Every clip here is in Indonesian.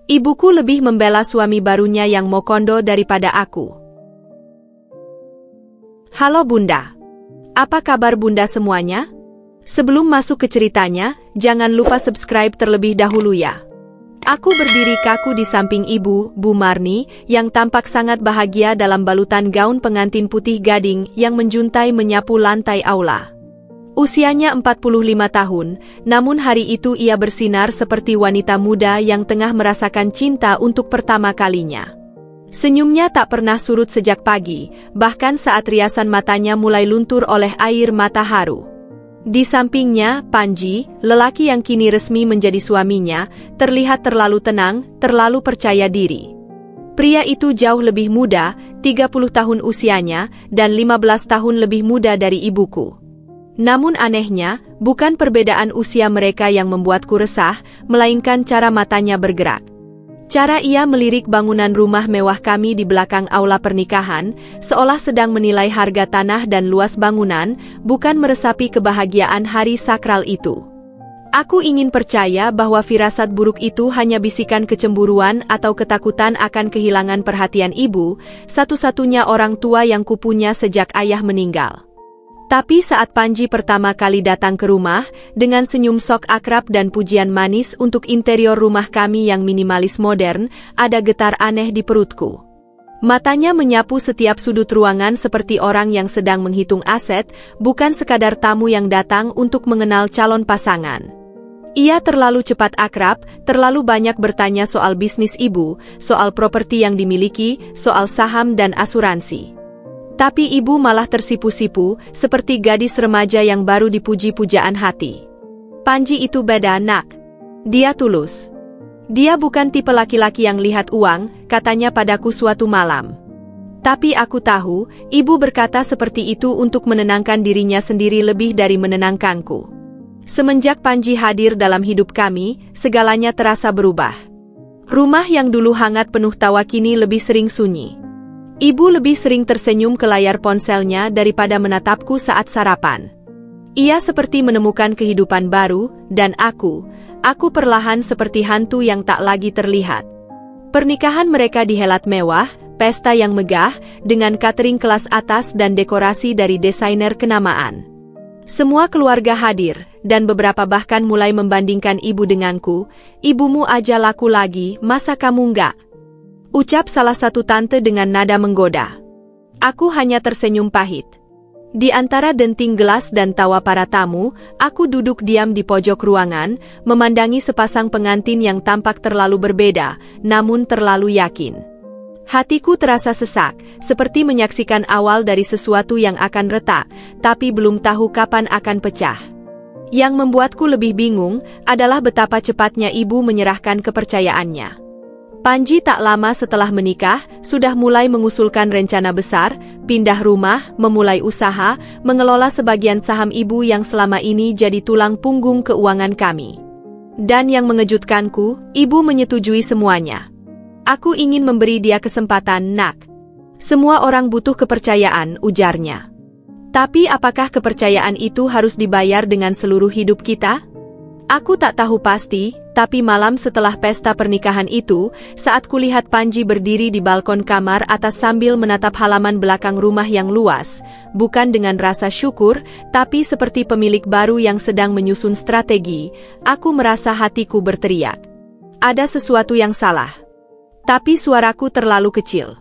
Ibuku lebih membela suami barunya yang Mokondo daripada aku. Halo Bunda. Apa kabar Bunda semuanya? Sebelum masuk ke ceritanya, jangan lupa subscribe terlebih dahulu ya. Aku berdiri kaku di samping ibu, Bu Marni, yang tampak sangat bahagia dalam balutan gaun pengantin putih gading yang menjuntai menyapu lantai aula. Usianya 45 tahun, namun hari itu ia bersinar seperti wanita muda yang tengah merasakan cinta untuk pertama kalinya. Senyumnya tak pernah surut sejak pagi, bahkan saat riasan matanya mulai luntur oleh air mata haru. Di sampingnya, Panji, lelaki yang kini resmi menjadi suaminya, terlihat terlalu tenang, terlalu percaya diri. Pria itu jauh lebih muda, 30 tahun usianya, dan 15 tahun lebih muda dari ibuku. Namun anehnya, bukan perbedaan usia mereka yang membuatku resah, melainkan cara matanya bergerak. Cara ia melirik bangunan rumah mewah kami di belakang aula pernikahan, seolah sedang menilai harga tanah dan luas bangunan, bukan meresapi kebahagiaan hari sakral itu. Aku ingin percaya bahwa firasat buruk itu hanya bisikan kecemburuan atau ketakutan akan kehilangan perhatian ibu, satu-satunya orang tua yang kupunya sejak ayah meninggal. Tapi saat Panji pertama kali datang ke rumah, dengan senyum sok akrab dan pujian manis untuk interior rumah kami yang minimalis modern, ada getar aneh di perutku. Matanya menyapu setiap sudut ruangan seperti orang yang sedang menghitung aset, bukan sekadar tamu yang datang untuk mengenal calon pasangan. Ia terlalu cepat akrab, terlalu banyak bertanya soal bisnis ibu, soal properti yang dimiliki, soal saham dan asuransi. Tapi ibu malah tersipu-sipu, seperti gadis remaja yang baru dipuji pujaan hati. Panji itu beda nak. Dia tulus. Dia bukan tipe laki-laki yang lihat uang, katanya padaku suatu malam. Tapi aku tahu, ibu berkata seperti itu untuk menenangkan dirinya sendiri lebih dari menenangkanku. Semenjak Panji hadir dalam hidup kami, segalanya terasa berubah. Rumah yang dulu hangat penuh tawa kini lebih sering sunyi. Ibu lebih sering tersenyum ke layar ponselnya daripada menatapku saat sarapan. Ia seperti menemukan kehidupan baru, dan aku perlahan seperti hantu yang tak lagi terlihat. Pernikahan mereka dihelat mewah, pesta yang megah, dengan catering kelas atas dan dekorasi dari desainer kenamaan. Semua keluarga hadir, dan beberapa bahkan mulai membandingkan ibu denganku. Ibumu aja laku lagi, masa kamu enggak? Ucap salah satu tante dengan nada menggoda. Aku hanya tersenyum pahit. Di antara denting gelas dan tawa para tamu, aku duduk diam di pojok ruangan, memandangi sepasang pengantin yang tampak terlalu berbeda, namun terlalu yakin. Hatiku terasa sesak, seperti menyaksikan awal dari sesuatu yang akan retak, tapi belum tahu kapan akan pecah. Yang membuatku lebih bingung adalah betapa cepatnya ibu menyerahkan kepercayaannya. Panji tak lama setelah menikah, sudah mulai mengusulkan rencana besar, pindah rumah, memulai usaha, mengelola sebagian saham ibu yang selama ini jadi tulang punggung keuangan kami. Dan yang mengejutkanku, ibu menyetujui semuanya. Aku ingin memberi dia kesempatan, nak. Semua orang butuh kepercayaan, ujarnya. Tapi apakah kepercayaan itu harus dibayar dengan seluruh hidup kita? Aku tak tahu pasti, tapi malam setelah pesta pernikahan itu, saat kulihat Panji berdiri di balkon kamar atas sambil menatap halaman belakang rumah yang luas, bukan dengan rasa syukur, tapi seperti pemilik baru yang sedang menyusun strategi, aku merasa hatiku berteriak. Ada sesuatu yang salah. Tapi suaraku terlalu kecil.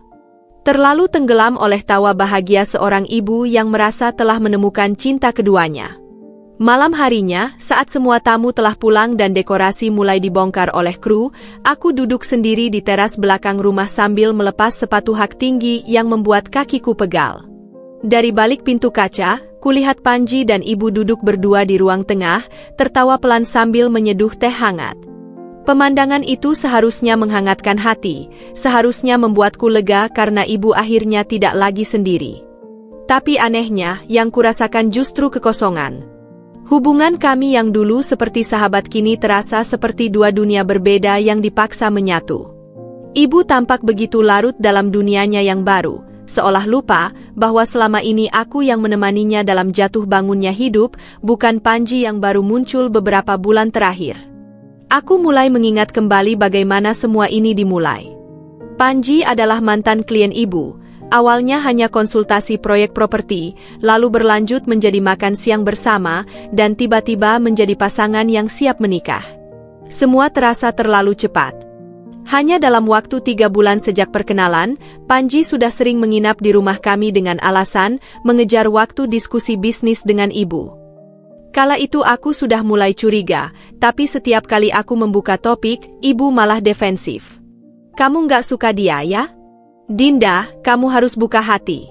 Terlalu tenggelam oleh tawa bahagia seorang ibu yang merasa telah menemukan cinta keduanya. Malam harinya, saat semua tamu telah pulang dan dekorasi mulai dibongkar oleh kru, aku duduk sendiri di teras belakang rumah sambil melepas sepatu hak tinggi yang membuat kakiku pegal. Dari balik pintu kaca, kulihat Panji dan ibu duduk berdua di ruang tengah, tertawa pelan sambil menyeduh teh hangat. Pemandangan itu seharusnya menghangatkan hati, seharusnya membuatku lega karena ibu akhirnya tidak lagi sendiri. Tapi anehnya, yang kurasakan justru kekosongan. Hubungan kami yang dulu seperti sahabat kini terasa seperti dua dunia berbeda yang dipaksa menyatu. Ibu tampak begitu larut dalam dunianya yang baru, seolah lupa bahwa selama ini aku yang menemaninya dalam jatuh bangunnya hidup, bukan Panji yang baru muncul beberapa bulan terakhir. Aku mulai mengingat kembali bagaimana semua ini dimulai. Panji adalah mantan klien ibu. Awalnya hanya konsultasi proyek properti, lalu berlanjut menjadi makan siang bersama, dan tiba-tiba menjadi pasangan yang siap menikah. Semua terasa terlalu cepat. Hanya dalam waktu 3 bulan sejak perkenalan, Panji sudah sering menginap di rumah kami dengan alasan mengejar waktu diskusi bisnis dengan ibu. Kala itu aku sudah mulai curiga, tapi setiap kali aku membuka topik, ibu malah defensif. "Kamu nggak suka dia ya? Dinda, kamu harus buka hati."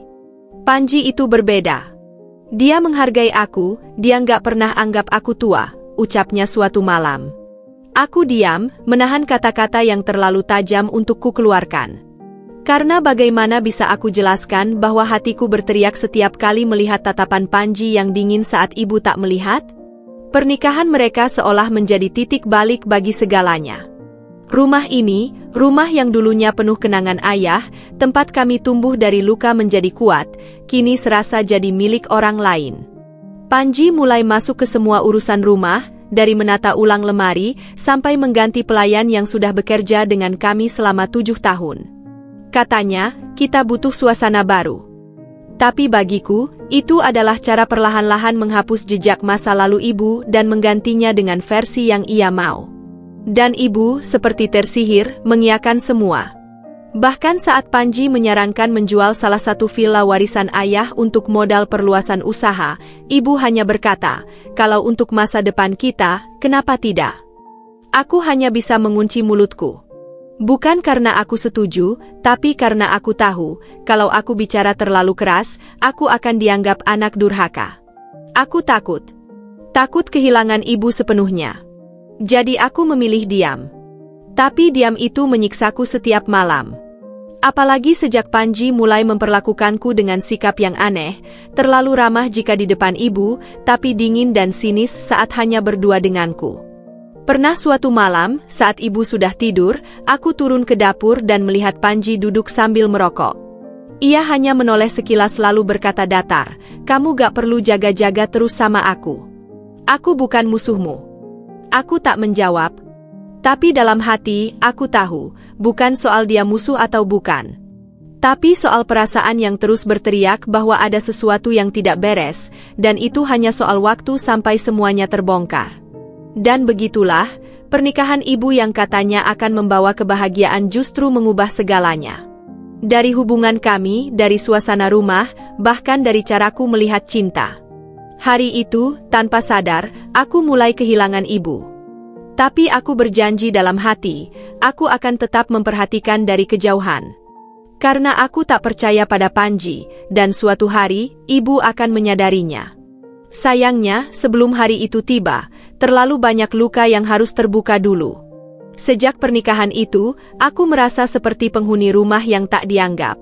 Panji itu berbeda. Dia menghargai aku, dia nggak pernah anggap aku tua, ucapnya suatu malam. Aku diam, menahan kata-kata yang terlalu tajam untuk ku keluarkan. Karena bagaimana bisa aku jelaskan bahwa hatiku berteriak setiap kali melihat tatapan Panji yang dingin saat ibu tak melihat? Pernikahan mereka seolah menjadi titik balik bagi segalanya. Rumah ini, rumah yang dulunya penuh kenangan ayah, tempat kami tumbuh dari luka menjadi kuat, kini serasa jadi milik orang lain. Panji mulai masuk ke semua urusan rumah, dari menata ulang lemari, sampai mengganti pelayan yang sudah bekerja dengan kami selama 7 tahun. Katanya, kita butuh suasana baru. Tapi bagiku, itu adalah cara perlahan-lahan menghapus jejak masa lalu ibu dan menggantinya dengan versi yang ia mau. Dan ibu, seperti tersihir, mengiyakan semua. Bahkan saat Panji menyarankan menjual salah satu villa warisan ayah untuk modal perluasan usaha, ibu hanya berkata, "Kalau untuk masa depan kita, kenapa tidak?" Aku hanya bisa mengunci mulutku. Bukan karena aku setuju, tapi karena aku tahu, kalau aku bicara terlalu keras, aku akan dianggap anak durhaka. Aku takut. Takut kehilangan ibu sepenuhnya. Jadi aku memilih diam. Tapi diam itu menyiksaku setiap malam. Apalagi sejak Panji mulai memperlakukanku dengan sikap yang aneh, terlalu ramah jika di depan ibu, tapi dingin dan sinis saat hanya berdua denganku. Pernah suatu malam, saat ibu sudah tidur, aku turun ke dapur dan melihat Panji duduk sambil merokok. Ia hanya menoleh sekilas lalu berkata datar, "Kamu gak perlu jaga-jaga terus sama aku. Aku bukan musuhmu." Aku tak menjawab. Tapi dalam hati, aku tahu, bukan soal dia musuh atau bukan. Tapi soal perasaan yang terus berteriak bahwa ada sesuatu yang tidak beres, dan itu hanya soal waktu sampai semuanya terbongkar. Dan begitulah, pernikahan ibu yang katanya akan membawa kebahagiaan justru mengubah segalanya. Dari hubungan kami, dari suasana rumah, bahkan dari caraku melihat cinta. Hari itu, tanpa sadar, aku mulai kehilangan ibu. Tapi aku berjanji dalam hati, aku akan tetap memperhatikan dari kejauhan. Karena aku tak percaya pada Panji, dan suatu hari, ibu akan menyadarinya. Sayangnya, sebelum hari itu tiba, terlalu banyak luka yang harus terbuka dulu. Sejak pernikahan itu, aku merasa seperti penghuni rumah yang tak dianggap.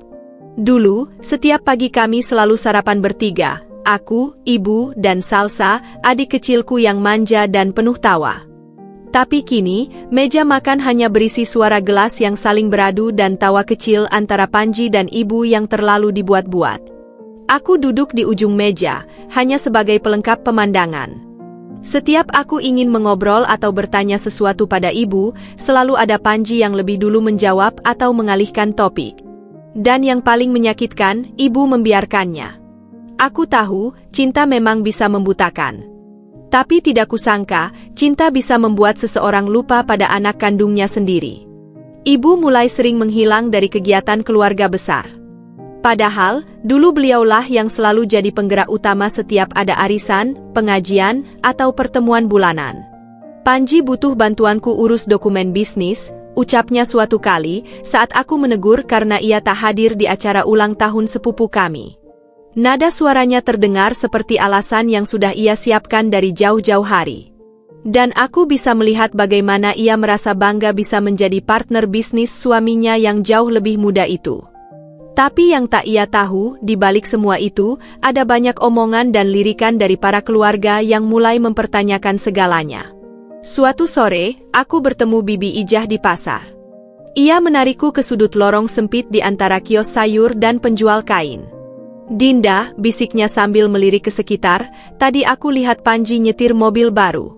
Dulu, setiap pagi kami selalu sarapan bertiga, aku, ibu, dan Salsa, adik kecilku yang manja dan penuh tawa. Tapi kini, meja makan hanya berisi suara gelas yang saling beradu dan tawa kecil antara Panji dan ibu yang terlalu dibuat-buat. Aku duduk di ujung meja, hanya sebagai pelengkap pemandangan. Setiap aku ingin mengobrol atau bertanya sesuatu pada ibu, selalu ada Panji yang lebih dulu menjawab atau mengalihkan topik. Dan yang paling menyakitkan, ibu membiarkannya. Aku tahu, cinta memang bisa membutakan. Tapi tidak kusangka, cinta bisa membuat seseorang lupa pada anak kandungnya sendiri. Ibu mulai sering menghilang dari kegiatan keluarga besar. Padahal, dulu beliaulah yang selalu jadi penggerak utama setiap ada arisan, pengajian, atau pertemuan bulanan. "Panji butuh bantuanku urus dokumen bisnis," ucapnya suatu kali, saat aku menegur karena ia tak hadir di acara ulang tahun sepupu kami. Nada suaranya terdengar seperti alasan yang sudah ia siapkan dari jauh-jauh hari. Dan aku bisa melihat bagaimana ia merasa bangga bisa menjadi partner bisnis suaminya yang jauh lebih muda itu. Tapi yang tak ia tahu, di balik semua itu, ada banyak omongan dan lirikan dari para keluarga yang mulai mempertanyakan segalanya. Suatu sore, aku bertemu Bibi Ijah di pasar. Ia menarikku ke sudut lorong sempit di antara kios sayur dan penjual kain. "Dinda," bisiknya sambil melirik ke sekitar, "tadi aku lihat Panji nyetir mobil baru."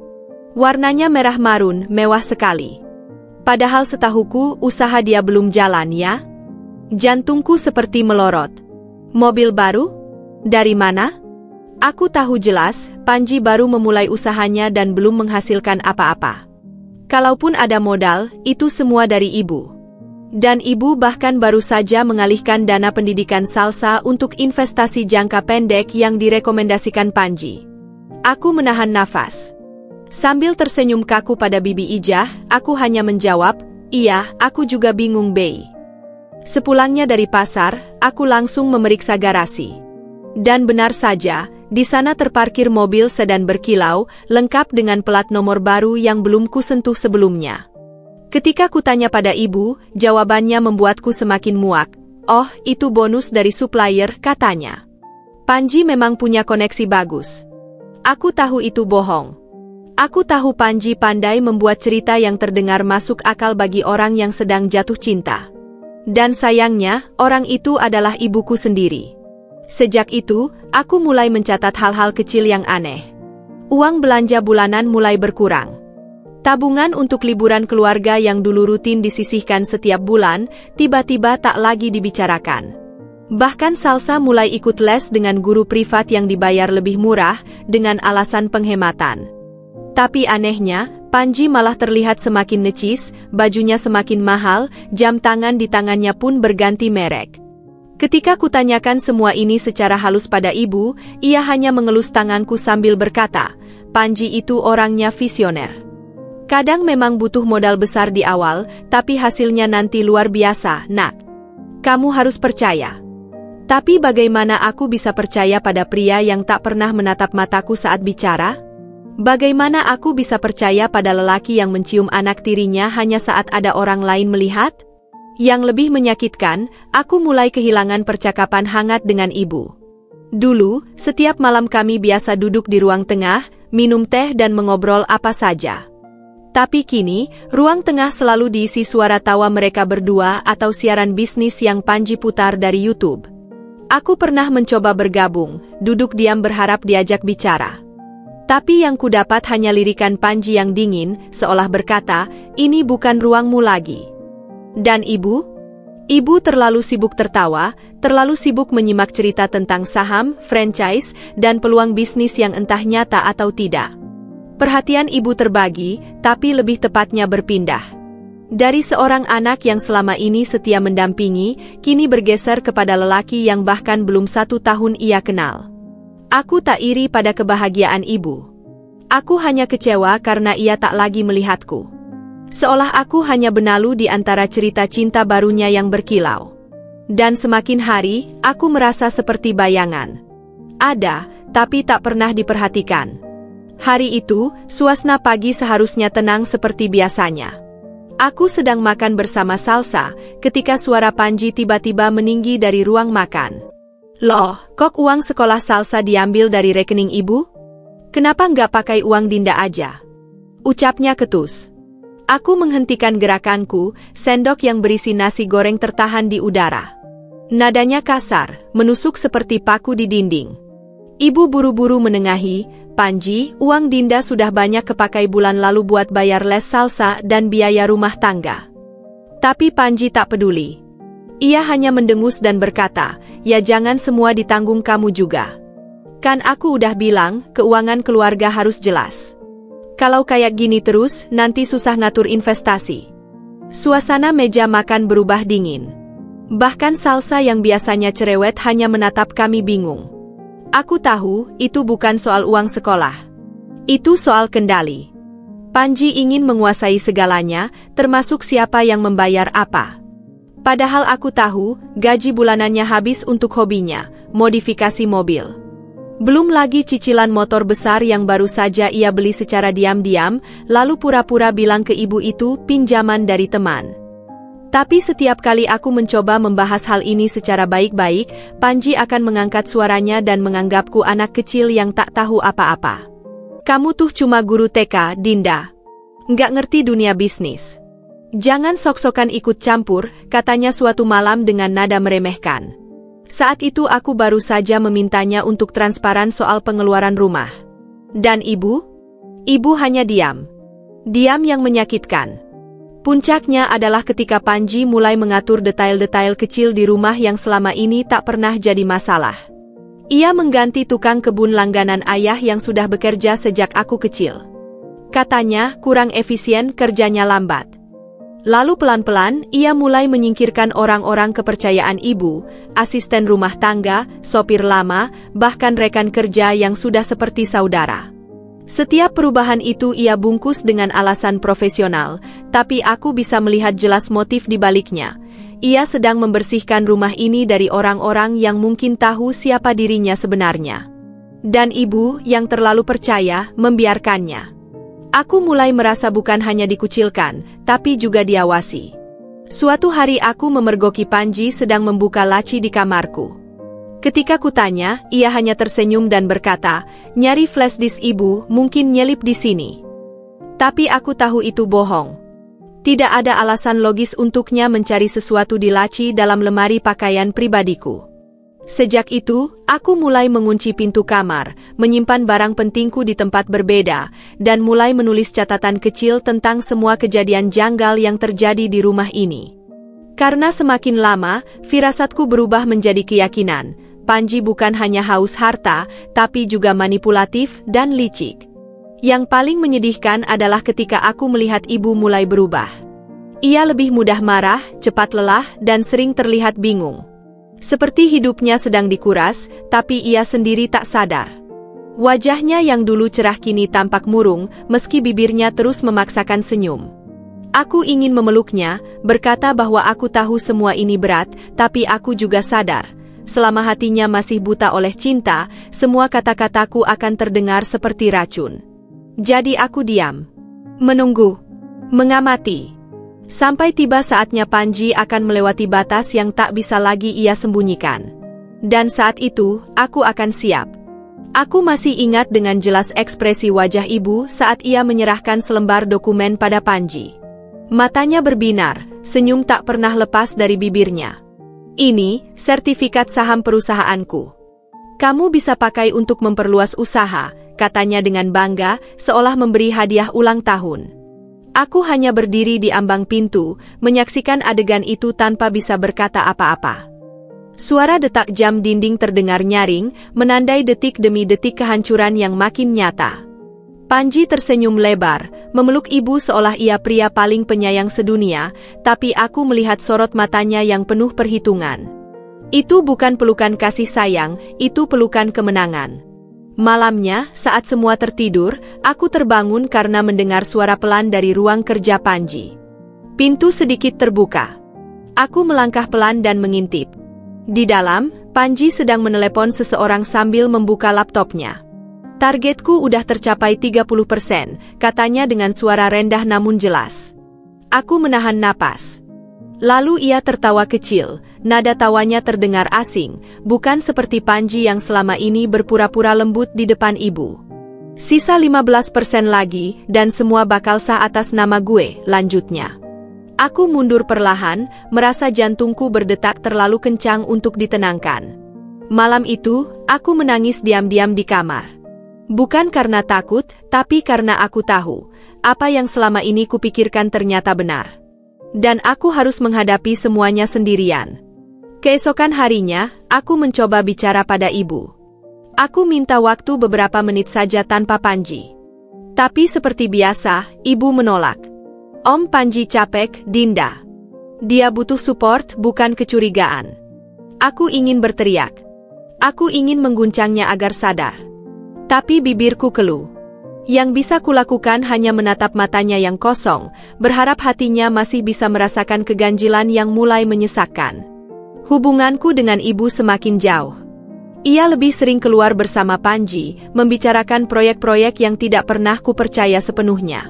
Warnanya merah marun, mewah sekali. Padahal setahuku usaha dia belum jalan ya. Jantungku seperti melorot. Mobil baru? Dari mana? Aku tahu jelas, Panji baru memulai usahanya dan belum menghasilkan apa-apa. Kalaupun ada modal, itu semua dari ibu. Dan ibu bahkan baru saja mengalihkan dana pendidikan Salsa untuk investasi jangka pendek yang direkomendasikan Panji. Aku menahan nafas. Sambil tersenyum kaku pada Bibi Ijah, aku hanya menjawab, iya, aku juga bingung Bey. Sepulangnya dari pasar, aku langsung memeriksa garasi. Dan benar saja, di sana terparkir mobil sedan berkilau, lengkap dengan plat nomor baru yang belum kusentuh sebelumnya. Ketika kutanya pada ibu, jawabannya membuatku semakin muak. Oh, itu bonus dari supplier, katanya. Panji memang punya koneksi bagus. Aku tahu itu bohong. Aku tahu Panji pandai membuat cerita yang terdengar masuk akal bagi orang yang sedang jatuh cinta. Dan sayangnya, orang itu adalah ibuku sendiri. Sejak itu, aku mulai mencatat hal-hal kecil yang aneh. Uang belanja bulanan mulai berkurang. Tabungan untuk liburan keluarga yang dulu rutin disisihkan setiap bulan, tiba-tiba tak lagi dibicarakan. Bahkan Salsa mulai ikut les dengan guru privat yang dibayar lebih murah, dengan alasan penghematan. Tapi anehnya, Panji malah terlihat semakin necis, bajunya semakin mahal, jam tangan di tangannya pun berganti merek. Ketika kutanyakan semua ini secara halus pada ibu, ia hanya mengelus tanganku sambil berkata, Panji itu orangnya visioner. Kadang memang butuh modal besar di awal, tapi hasilnya nanti luar biasa, nak. Kamu harus percaya. Tapi bagaimana aku bisa percaya pada pria yang tak pernah menatap mataku saat bicara? Bagaimana aku bisa percaya pada lelaki yang mencium anak tirinya hanya saat ada orang lain melihat? Yang lebih menyakitkan, aku mulai kehilangan percakapan hangat dengan ibu. Dulu, setiap malam kami biasa duduk di ruang tengah, minum teh dan mengobrol apa saja. Tapi kini, ruang tengah selalu diisi suara tawa mereka berdua atau siaran bisnis yang Panji putar dari YouTube. Aku pernah mencoba bergabung, duduk diam berharap diajak bicara. Tapi yang kudapat hanya lirikan Panji yang dingin, seolah berkata, ini bukan ruangmu lagi. Dan ibu? Ibu terlalu sibuk tertawa, terlalu sibuk menyimak cerita tentang saham, franchise, dan peluang bisnis yang entah nyata atau tidak. Perhatian ibu terbagi, tapi lebih tepatnya berpindah. Dari seorang anak yang selama ini setia mendampingi, kini bergeser kepada lelaki yang bahkan belum 1 tahun ia kenal. Aku tak iri pada kebahagiaan ibu. Aku hanya kecewa karena ia tak lagi melihatku. Seolah aku hanya benalu di antara cerita cinta barunya yang berkilau. Dan semakin hari, aku merasa seperti bayangan. Ada, tapi tak pernah diperhatikan. Hari itu, suasana pagi seharusnya tenang seperti biasanya. Aku sedang makan bersama Salsa, ketika suara Panji tiba-tiba meninggi dari ruang makan. Loh, kok uang sekolah Salsa diambil dari rekening ibu? Kenapa nggak pakai uang Dinda aja? Ucapnya ketus. Aku menghentikan gerakanku, sendok yang berisi nasi goreng tertahan di udara. Nadanya kasar, menusuk seperti paku di dinding. Ibu buru-buru menengahi, Panji, uang Dinda sudah banyak kepakai bulan lalu buat bayar les Salsa dan biaya rumah tangga. Tapi Panji tak peduli. Ia hanya mendengus dan berkata, ya jangan semua ditanggung kamu juga. Kan aku udah bilang, keuangan keluarga harus jelas. Kalau kayak gini terus, nanti susah ngatur investasi. Suasana meja makan berubah dingin. Bahkan Salsa yang biasanya cerewet hanya menatap kami bingung. Aku tahu, itu bukan soal uang sekolah. Itu soal kendali. Panji ingin menguasai segalanya, termasuk siapa yang membayar apa. Padahal aku tahu, gaji bulanannya habis untuk hobinya, modifikasi mobil. Belum lagi cicilan motor besar yang baru saja ia beli secara diam-diam, lalu pura-pura bilang ke ibu itu pinjaman dari teman. Tapi setiap kali aku mencoba membahas hal ini secara baik-baik, Panji akan mengangkat suaranya dan menganggapku anak kecil yang tak tahu apa-apa. Kamu tuh cuma guru TK, Dinda. Nggak ngerti dunia bisnis. Jangan sok-sokan ikut campur, katanya suatu malam dengan nada meremehkan. Saat itu aku baru saja memintanya untuk transparan soal pengeluaran rumah. Dan ibu? Ibu hanya diam. Diam yang menyakitkan. Puncaknya adalah ketika Panji mulai mengatur detail-detail kecil di rumah yang selama ini tak pernah jadi masalah. Ia mengganti tukang kebun langganan ayah yang sudah bekerja sejak aku kecil. Katanya kurang efisien, kerjanya lambat. Lalu pelan-pelan, ia mulai menyingkirkan orang-orang kepercayaan ibu, asisten rumah tangga, sopir lama, bahkan rekan kerja yang sudah seperti saudara. Setiap perubahan itu ia bungkus dengan alasan profesional, tapi aku bisa melihat jelas motif di baliknya. Ia sedang membersihkan rumah ini dari orang-orang yang mungkin tahu siapa dirinya sebenarnya. Dan ibu, yang terlalu percaya, membiarkannya. Aku mulai merasa bukan hanya dikucilkan, tapi juga diawasi. Suatu hari aku memergoki Panji sedang membuka laci di kamarku. Ketika kutanya, ia hanya tersenyum dan berkata, "Nyari flash disk ibu, mungkin nyelip di sini." Tapi aku tahu itu bohong. Tidak ada alasan logis untuknya mencari sesuatu di laci dalam lemari pakaian pribadiku. Sejak itu, aku mulai mengunci pintu kamar, menyimpan barang pentingku di tempat berbeda, dan mulai menulis catatan kecil tentang semua kejadian janggal yang terjadi di rumah ini. Karena semakin lama, firasatku berubah menjadi keyakinan. Panji bukan hanya haus harta, tapi juga manipulatif dan licik. Yang paling menyedihkan adalah ketika aku melihat ibu mulai berubah. Ia lebih mudah marah, cepat lelah, dan sering terlihat bingung. Seperti hidupnya sedang dikuras, tapi ia sendiri tak sadar. Wajahnya yang dulu cerah kini tampak murung, meski bibirnya terus memaksakan senyum. Aku ingin memeluknya, berkata bahwa aku tahu semua ini berat, tapi aku juga sadar. Selama hatinya masih buta oleh cinta, semua kata-kataku akan terdengar seperti racun. Jadi aku diam. Menunggu. Mengamati. Sampai tiba saatnya Panji akan melewati batas yang tak bisa lagi ia sembunyikan. Dan saat itu, aku akan siap. Aku masih ingat dengan jelas ekspresi wajah ibu saat ia menyerahkan selembar dokumen pada Panji. Matanya berbinar, senyum tak pernah lepas dari bibirnya. "Ini, sertifikat saham perusahaanku. Kamu bisa pakai untuk memperluas usaha," katanya dengan bangga, seolah memberi hadiah ulang tahun. Aku hanya berdiri di ambang pintu, menyaksikan adegan itu tanpa bisa berkata apa-apa. Suara detak jam dinding terdengar nyaring, menandai detik demi detik kehancuran yang makin nyata. Panji tersenyum lebar, memeluk ibu seolah ia pria paling penyayang sedunia, tapi aku melihat sorot matanya yang penuh perhitungan. Itu bukan pelukan kasih sayang, itu pelukan kemenangan. Malamnya, saat semua tertidur, aku terbangun karena mendengar suara pelan dari ruang kerja Panji. Pintu sedikit terbuka. Aku melangkah pelan dan mengintip. Di dalam, Panji sedang menelepon seseorang sambil membuka laptopnya. "Targetku udah tercapai 30%, katanya dengan suara rendah namun jelas. Aku menahan napas. Lalu ia tertawa kecil, nada tawanya terdengar asing, bukan seperti Panji yang selama ini berpura-pura lembut di depan ibu. "Sisa 15% lagi, dan semua bakal sah atas nama gue," lanjutnya. Aku mundur perlahan, merasa jantungku berdetak terlalu kencang untuk ditenangkan. Malam itu, aku menangis diam-diam di kamar. Bukan karena takut, tapi karena aku tahu, apa yang selama ini kupikirkan ternyata benar. Dan aku harus menghadapi semuanya sendirian. Keesokan harinya, aku mencoba bicara pada ibu. Aku minta waktu beberapa menit saja tanpa Panji. Tapi seperti biasa, ibu menolak. "Om, Panji capek, Dinda. Dia butuh support, bukan kecurigaan." Aku ingin berteriak. Aku ingin mengguncangnya agar sadar. Tapi bibirku keluh. Yang bisa kulakukan hanya menatap matanya yang kosong, berharap hatinya masih bisa merasakan keganjilan yang mulai menyesakkan. Hubunganku dengan ibu semakin jauh. Ia lebih sering keluar bersama Panji, membicarakan proyek-proyek yang tidak pernah kupercaya sepenuhnya.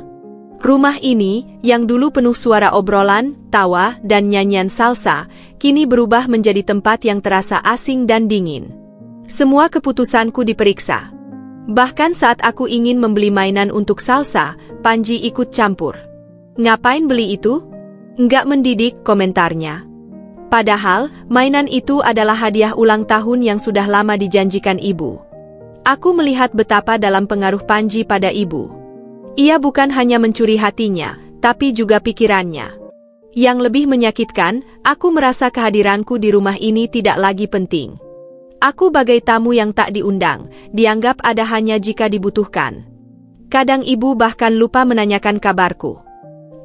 Rumah ini, yang dulu penuh suara obrolan, tawa, dan nyanyian salsa, kini berubah menjadi tempat yang terasa asing dan dingin. Semua keputusanku diperiksa. Bahkan saat aku ingin membeli mainan untuk salsa, Panji ikut campur. "Ngapain beli itu?" "Nggak mendidik," komentarnya. Padahal, mainan itu adalah hadiah ulang tahun yang sudah lama dijanjikan ibu. Aku melihat betapa dalam pengaruh Panji pada ibu. Ia bukan hanya mencuri hatinya, tapi juga pikirannya. Yang lebih menyakitkan, aku merasa kehadiranku di rumah ini tidak lagi penting. Aku bagai tamu yang tak diundang, dianggap ada hanya jika dibutuhkan. Kadang ibu bahkan lupa menanyakan kabarku.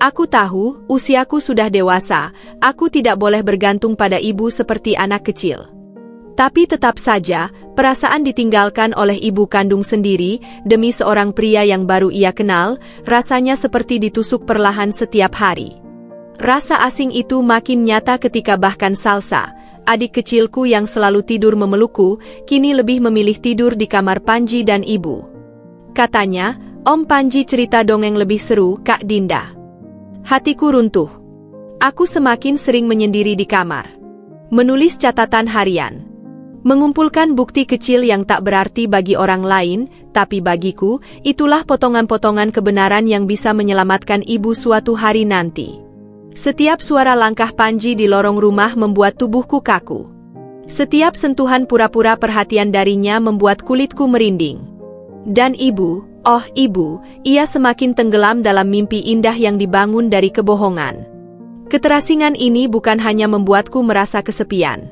Aku tahu, usiaku sudah dewasa, aku tidak boleh bergantung pada ibu seperti anak kecil. Tapi tetap saja, perasaan ditinggalkan oleh ibu kandung sendiri, demi seorang pria yang baru ia kenal, rasanya seperti ditusuk perlahan setiap hari. Rasa asing itu makin nyata ketika bahkan Salsa, adik kecilku yang selalu tidur memelukku, kini lebih memilih tidur di kamar Panji dan ibu. Katanya, Om Panji cerita dongeng lebih seru, Kak Dinda. Hatiku runtuh. Aku semakin sering menyendiri di kamar. Menulis catatan harian. Mengumpulkan bukti kecil yang tak berarti bagi orang lain, tapi bagiku, itulah potongan-potongan kebenaran yang bisa menyelamatkan ibu suatu hari nanti. Setiap suara langkah Panji di lorong rumah membuat tubuhku kaku. Setiap sentuhan pura-pura perhatian darinya membuat kulitku merinding. Dan ibu, oh ibu, ia semakin tenggelam dalam mimpi indah yang dibangun dari kebohongan. Keterasingan ini bukan hanya membuatku merasa kesepian.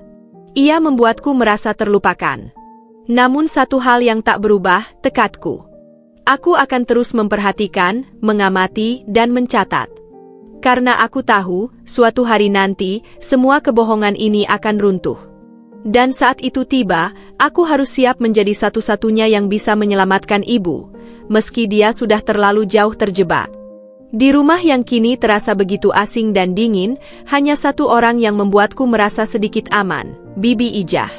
Ia membuatku merasa terlupakan. Namun satu hal yang tak berubah, tekadku. Aku akan terus memperhatikan, mengamati, dan mencatat. Karena aku tahu, suatu hari nanti, semua kebohongan ini akan runtuh. Dan saat itu tiba, aku harus siap menjadi satu-satunya yang bisa menyelamatkan ibu, meski dia sudah terlalu jauh terjebak. Di rumah yang kini terasa begitu asing dan dingin, hanya satu orang yang membuatku merasa sedikit aman, Bibi Ijah.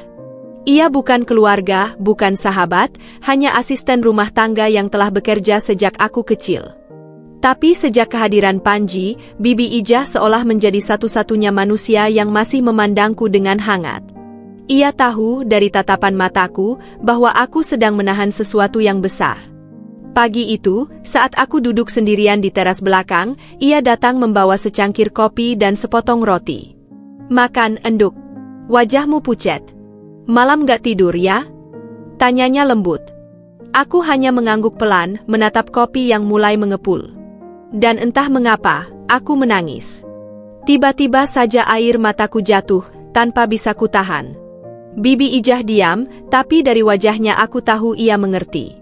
Ia bukan keluarga, bukan sahabat, hanya asisten rumah tangga yang telah bekerja sejak aku kecil. Tapi sejak kehadiran Panji, Bibi Ijah seolah menjadi satu-satunya manusia yang masih memandangku dengan hangat. Ia tahu dari tatapan mataku bahwa aku sedang menahan sesuatu yang besar. Pagi itu, saat aku duduk sendirian di teras belakang, ia datang membawa secangkir kopi dan sepotong roti. Makan, enduk. Wajahmu pucat. Malam gak tidur ya? Tanyanya lembut. Aku hanya mengangguk pelan, menatap kopi yang mulai mengepul. Dan entah mengapa, aku menangis. Tiba-tiba saja air mataku jatuh, tanpa bisa kutahan. Bibi Ijah diam, tapi dari wajahnya aku tahu ia mengerti.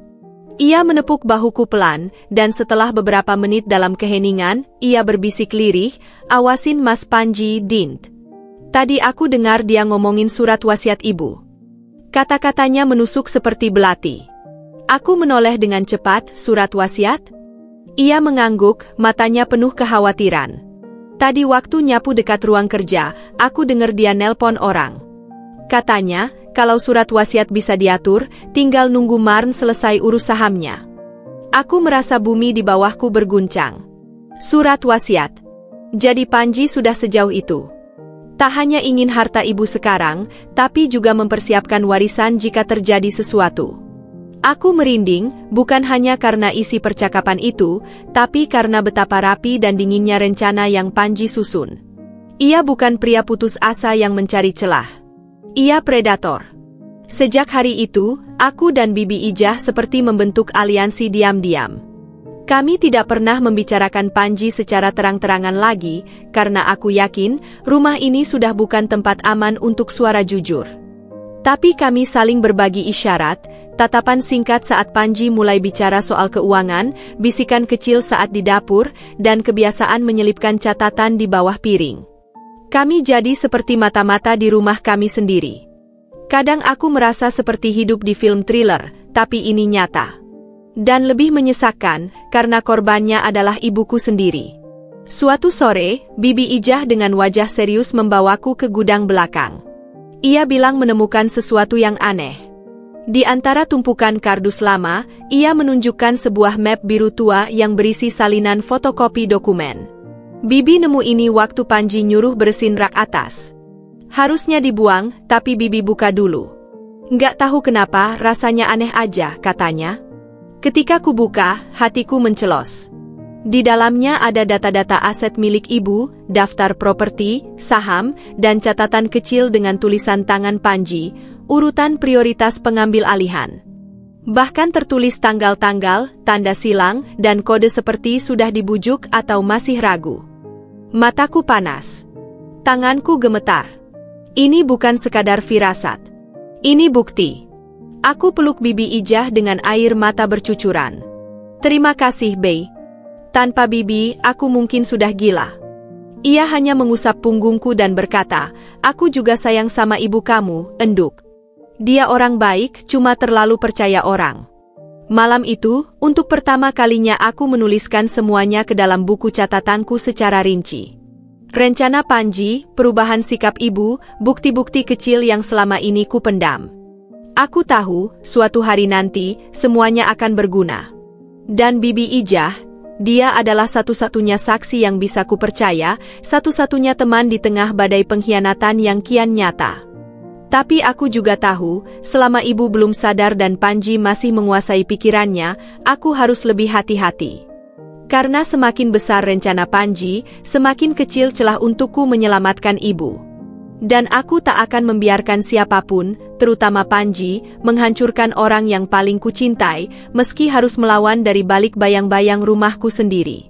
Ia menepuk bahuku pelan, dan setelah beberapa menit dalam keheningan, ia berbisik lirih, awasin Mas Panji, Dint. Tadi aku dengar dia ngomongin surat wasiat ibu. Kata-katanya menusuk seperti belati. Aku menoleh dengan cepat, surat wasiat? Ia mengangguk, matanya penuh kekhawatiran. Tadi waktu nyapu dekat ruang kerja, aku dengar dia nelpon orang. Katanya, kalau surat wasiat bisa diatur, tinggal nunggu Marn selesai urus sahamnya. Aku merasa bumi di bawahku berguncang. Surat wasiat. Jadi Panji sudah sejauh itu. Tak hanya ingin harta ibu sekarang, tapi juga mempersiapkan warisan jika terjadi sesuatu. Aku merinding, bukan hanya karena isi percakapan itu, tapi karena betapa rapi dan dinginnya rencana yang Panji susun. Ia bukan pria putus asa yang mencari celah. Ia predator. Sejak hari itu, aku dan Bibi Ijah seperti membentuk aliansi diam-diam. Kami tidak pernah membicarakan Panji secara terang-terangan lagi, karena aku yakin rumah ini sudah bukan tempat aman untuk suara jujur. Tapi kami saling berbagi isyarat, tatapan singkat saat Panji mulai bicara soal keuangan, bisikan kecil saat di dapur, dan kebiasaan menyelipkan catatan di bawah piring. Kami jadi seperti mata-mata di rumah kami sendiri. Kadang aku merasa seperti hidup di film thriller, tapi ini nyata. Dan lebih menyesakkan, karena korbannya adalah ibuku sendiri. Suatu sore, Bibi Ijah dengan wajah serius membawaku ke gudang belakang. Ia bilang menemukan sesuatu yang aneh. Di antara tumpukan kardus lama, ia menunjukkan sebuah map biru tua yang berisi salinan fotokopi dokumen. Bibi nemu ini waktu Panji nyuruh bersihin rak atas. Harusnya dibuang, tapi Bibi buka dulu. Nggak tahu kenapa, rasanya aneh aja, katanya. Ketika ku buka, hatiku mencelos. Di dalamnya ada data-data aset milik ibu, daftar properti, saham, dan catatan kecil dengan tulisan tangan Panji, urutan prioritas pengambil alihan. Bahkan tertulis tanggal-tanggal, tanda silang, dan kode seperti sudah dibujuk atau masih ragu. Mataku panas. Tanganku gemetar. Ini bukan sekadar firasat. Ini bukti. Aku peluk Bibi Ijah dengan air mata bercucuran. Terima kasih, Bey. Tanpa Bibi, aku mungkin sudah gila. Ia hanya mengusap punggungku dan berkata, aku juga sayang sama ibu kamu, Enduk. Dia orang baik, cuma terlalu percaya orang. Malam itu, untuk pertama kalinya aku menuliskan semuanya ke dalam buku catatanku secara rinci. Rencana Panji, perubahan sikap ibu, bukti-bukti kecil yang selama ini ku pendam. Aku tahu, suatu hari nanti, semuanya akan berguna. Dan Bibi Ijah, dia adalah satu-satunya saksi yang bisa ku percaya, satu-satunya teman di tengah badai pengkhianatan yang kian nyata. Tapi aku juga tahu, selama ibu belum sadar dan Panji masih menguasai pikirannya, aku harus lebih hati-hati. Karena semakin besar rencana Panji, semakin kecil celah untukku menyelamatkan ibu. Dan aku tak akan membiarkan siapapun, terutama Panji, menghancurkan orang yang paling kucintai, meski harus melawan dari balik bayang-bayang rumahku sendiri.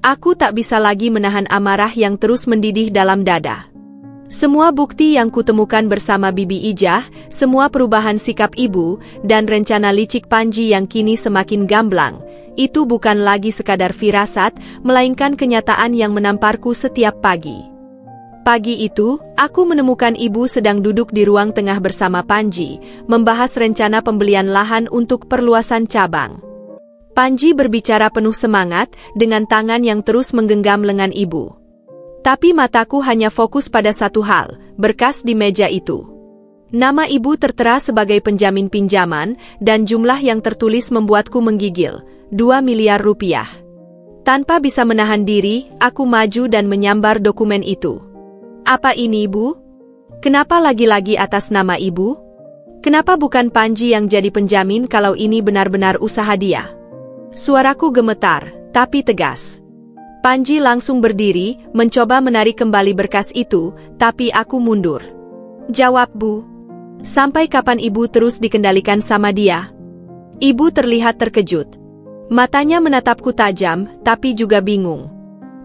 Aku tak bisa lagi menahan amarah yang terus mendidih dalam dada. Semua bukti yang kutemukan bersama Bibi Ijah, semua perubahan sikap ibu, dan rencana licik Panji yang kini semakin gamblang, itu bukan lagi sekadar firasat, melainkan kenyataan yang menamparku setiap pagi. Pagi itu, aku menemukan ibu sedang duduk di ruang tengah bersama Panji, membahas rencana pembelian lahan untuk perluasan cabang. Panji berbicara penuh semangat, dengan tangan yang terus menggenggam lengan ibu. Tapi mataku hanya fokus pada satu hal, berkas di meja itu. Nama ibu tertera sebagai penjamin pinjaman, dan jumlah yang tertulis membuatku menggigil, 2 miliar rupiah. Tanpa bisa menahan diri, aku maju dan menyambar dokumen itu. Apa ini, Bu? Kenapa lagi-lagi atas nama ibu? Kenapa bukan Panji yang jadi penjamin kalau ini benar-benar usaha dia? Suaraku gemetar, tapi tegas. Panji langsung berdiri, mencoba menarik kembali berkas itu, tapi aku mundur. Jawab, Bu. Sampai kapan ibu terus dikendalikan sama dia? Ibu terlihat terkejut. Matanya menatapku tajam, tapi juga bingung.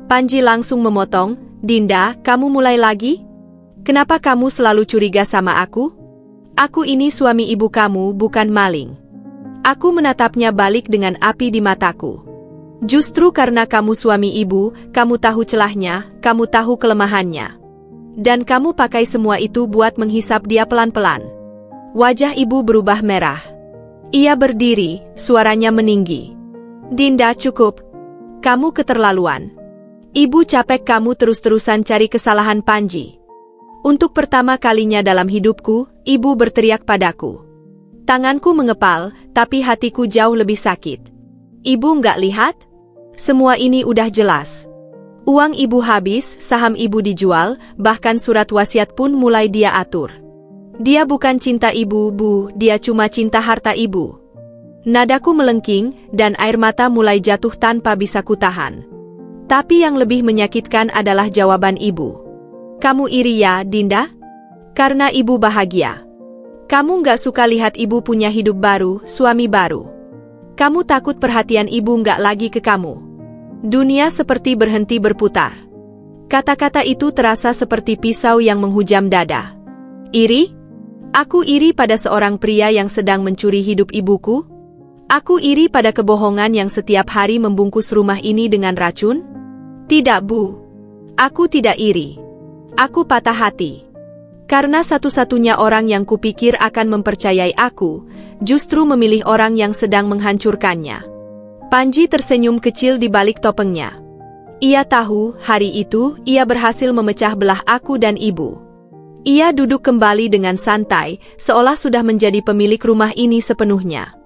Panji langsung memotong, Dinda, kamu mulai lagi? Kenapa kamu selalu curiga sama aku? Aku ini suami ibu kamu, bukan maling. Aku menatapnya balik dengan api di mataku. Justru karena kamu suami ibu, kamu tahu celahnya, kamu tahu kelemahannya. Dan kamu pakai semua itu buat menghisap dia pelan-pelan. Wajah ibu berubah merah. Ia berdiri, suaranya meninggi. Dinda, cukup. Kamu keterlaluan. Ibu capek kamu terus-terusan cari kesalahan Panji. Untuk pertama kalinya dalam hidupku, ibu berteriak padaku. Tanganku mengepal, tapi hatiku jauh lebih sakit. Ibu nggak lihat? Semua ini udah jelas. Uang ibu habis, saham ibu dijual, bahkan surat wasiat pun mulai dia atur. Dia bukan cinta ibu, Bu, dia cuma cinta harta ibu. Nadaku melengking, dan air mata mulai jatuh tanpa bisa kutahan. Tapi yang lebih menyakitkan adalah jawaban ibu. Kamu iri ya, Dinda? Karena ibu bahagia. Kamu nggak suka lihat ibu punya hidup baru, suami baru. Kamu takut perhatian ibu nggak lagi ke kamu. Dunia seperti berhenti berputar. Kata-kata itu terasa seperti pisau yang menghujam dada. Iri? Aku iri pada seorang pria yang sedang mencuri hidup ibuku? Aku iri pada kebohongan yang setiap hari membungkus rumah ini dengan racun? Tidak, Bu. Aku tidak iri. Aku patah hati. Karena satu-satunya orang yang kupikir akan mempercayai aku, justru memilih orang yang sedang menghancurkannya. Panji tersenyum kecil di balik topengnya. Ia tahu, hari itu, ia berhasil memecah belah aku dan ibu. Ia duduk kembali dengan santai, seolah sudah menjadi pemilik rumah ini sepenuhnya.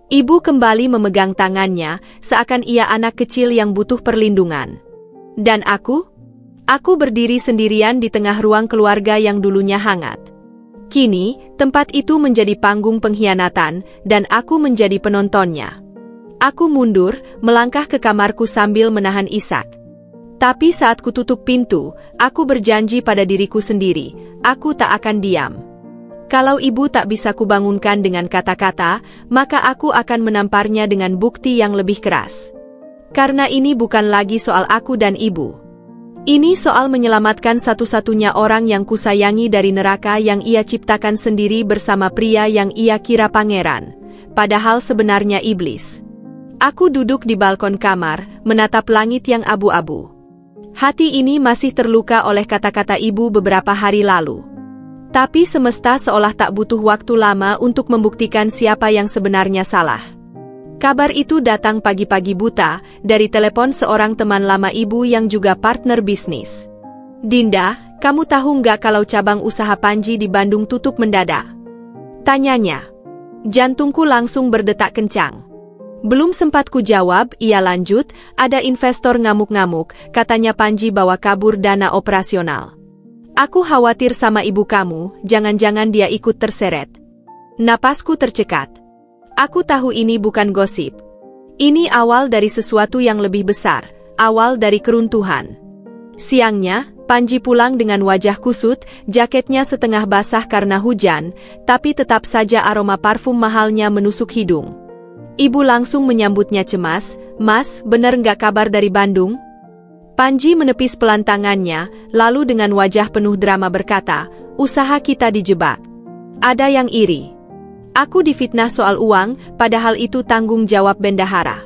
Ibu kembali memegang tangannya, seakan ia anak kecil yang butuh perlindungan. Dan aku? Aku berdiri sendirian di tengah ruang keluarga yang dulunya hangat. Kini, tempat itu menjadi panggung pengkhianatan, dan aku menjadi penontonnya. Aku mundur, melangkah ke kamarku sambil menahan isak. Tapi saat kututup pintu, aku berjanji pada diriku sendiri, aku tak akan diam. Kalau ibu tak bisa kubangunkan dengan kata-kata, maka aku akan menamparnya dengan bukti yang lebih keras. Karena ini bukan lagi soal aku dan ibu. Ini soal menyelamatkan satu-satunya orang yang kusayangi dari neraka yang ia ciptakan sendiri bersama pria yang ia kira pangeran, padahal sebenarnya iblis. Aku duduk di balkon kamar, menatap langit yang abu-abu. Hati ini masih terluka oleh kata-kata ibu beberapa hari lalu. Tapi semesta seolah tak butuh waktu lama untuk membuktikan siapa yang sebenarnya salah. Kabar itu datang pagi-pagi buta, dari telepon seorang teman lama ibu yang juga partner bisnis. "Dinda, kamu tahu nggak kalau cabang usaha Panji di Bandung tutup mendadak?" tanyanya. Jantungku langsung berdetak kencang. Belum sempat ku jawab, ia lanjut, "Ada investor ngamuk-ngamuk, katanya Panji bawa kabur dana operasional. Aku khawatir sama ibu kamu, jangan-jangan dia ikut terseret." Napasku tercekat. Aku tahu ini bukan gosip. Ini awal dari sesuatu yang lebih besar, awal dari keruntuhan. Siangnya, Panji pulang dengan wajah kusut, jaketnya setengah basah karena hujan, tapi tetap saja aroma parfum mahalnya menusuk hidung. Ibu langsung menyambutnya cemas, "Mas, bener nggak kabar dari Bandung?" Panji menepis pelan tangannya, lalu dengan wajah penuh drama berkata, "Usaha kita dijebak. Ada yang iri. Aku difitnah soal uang, padahal itu tanggung jawab bendahara."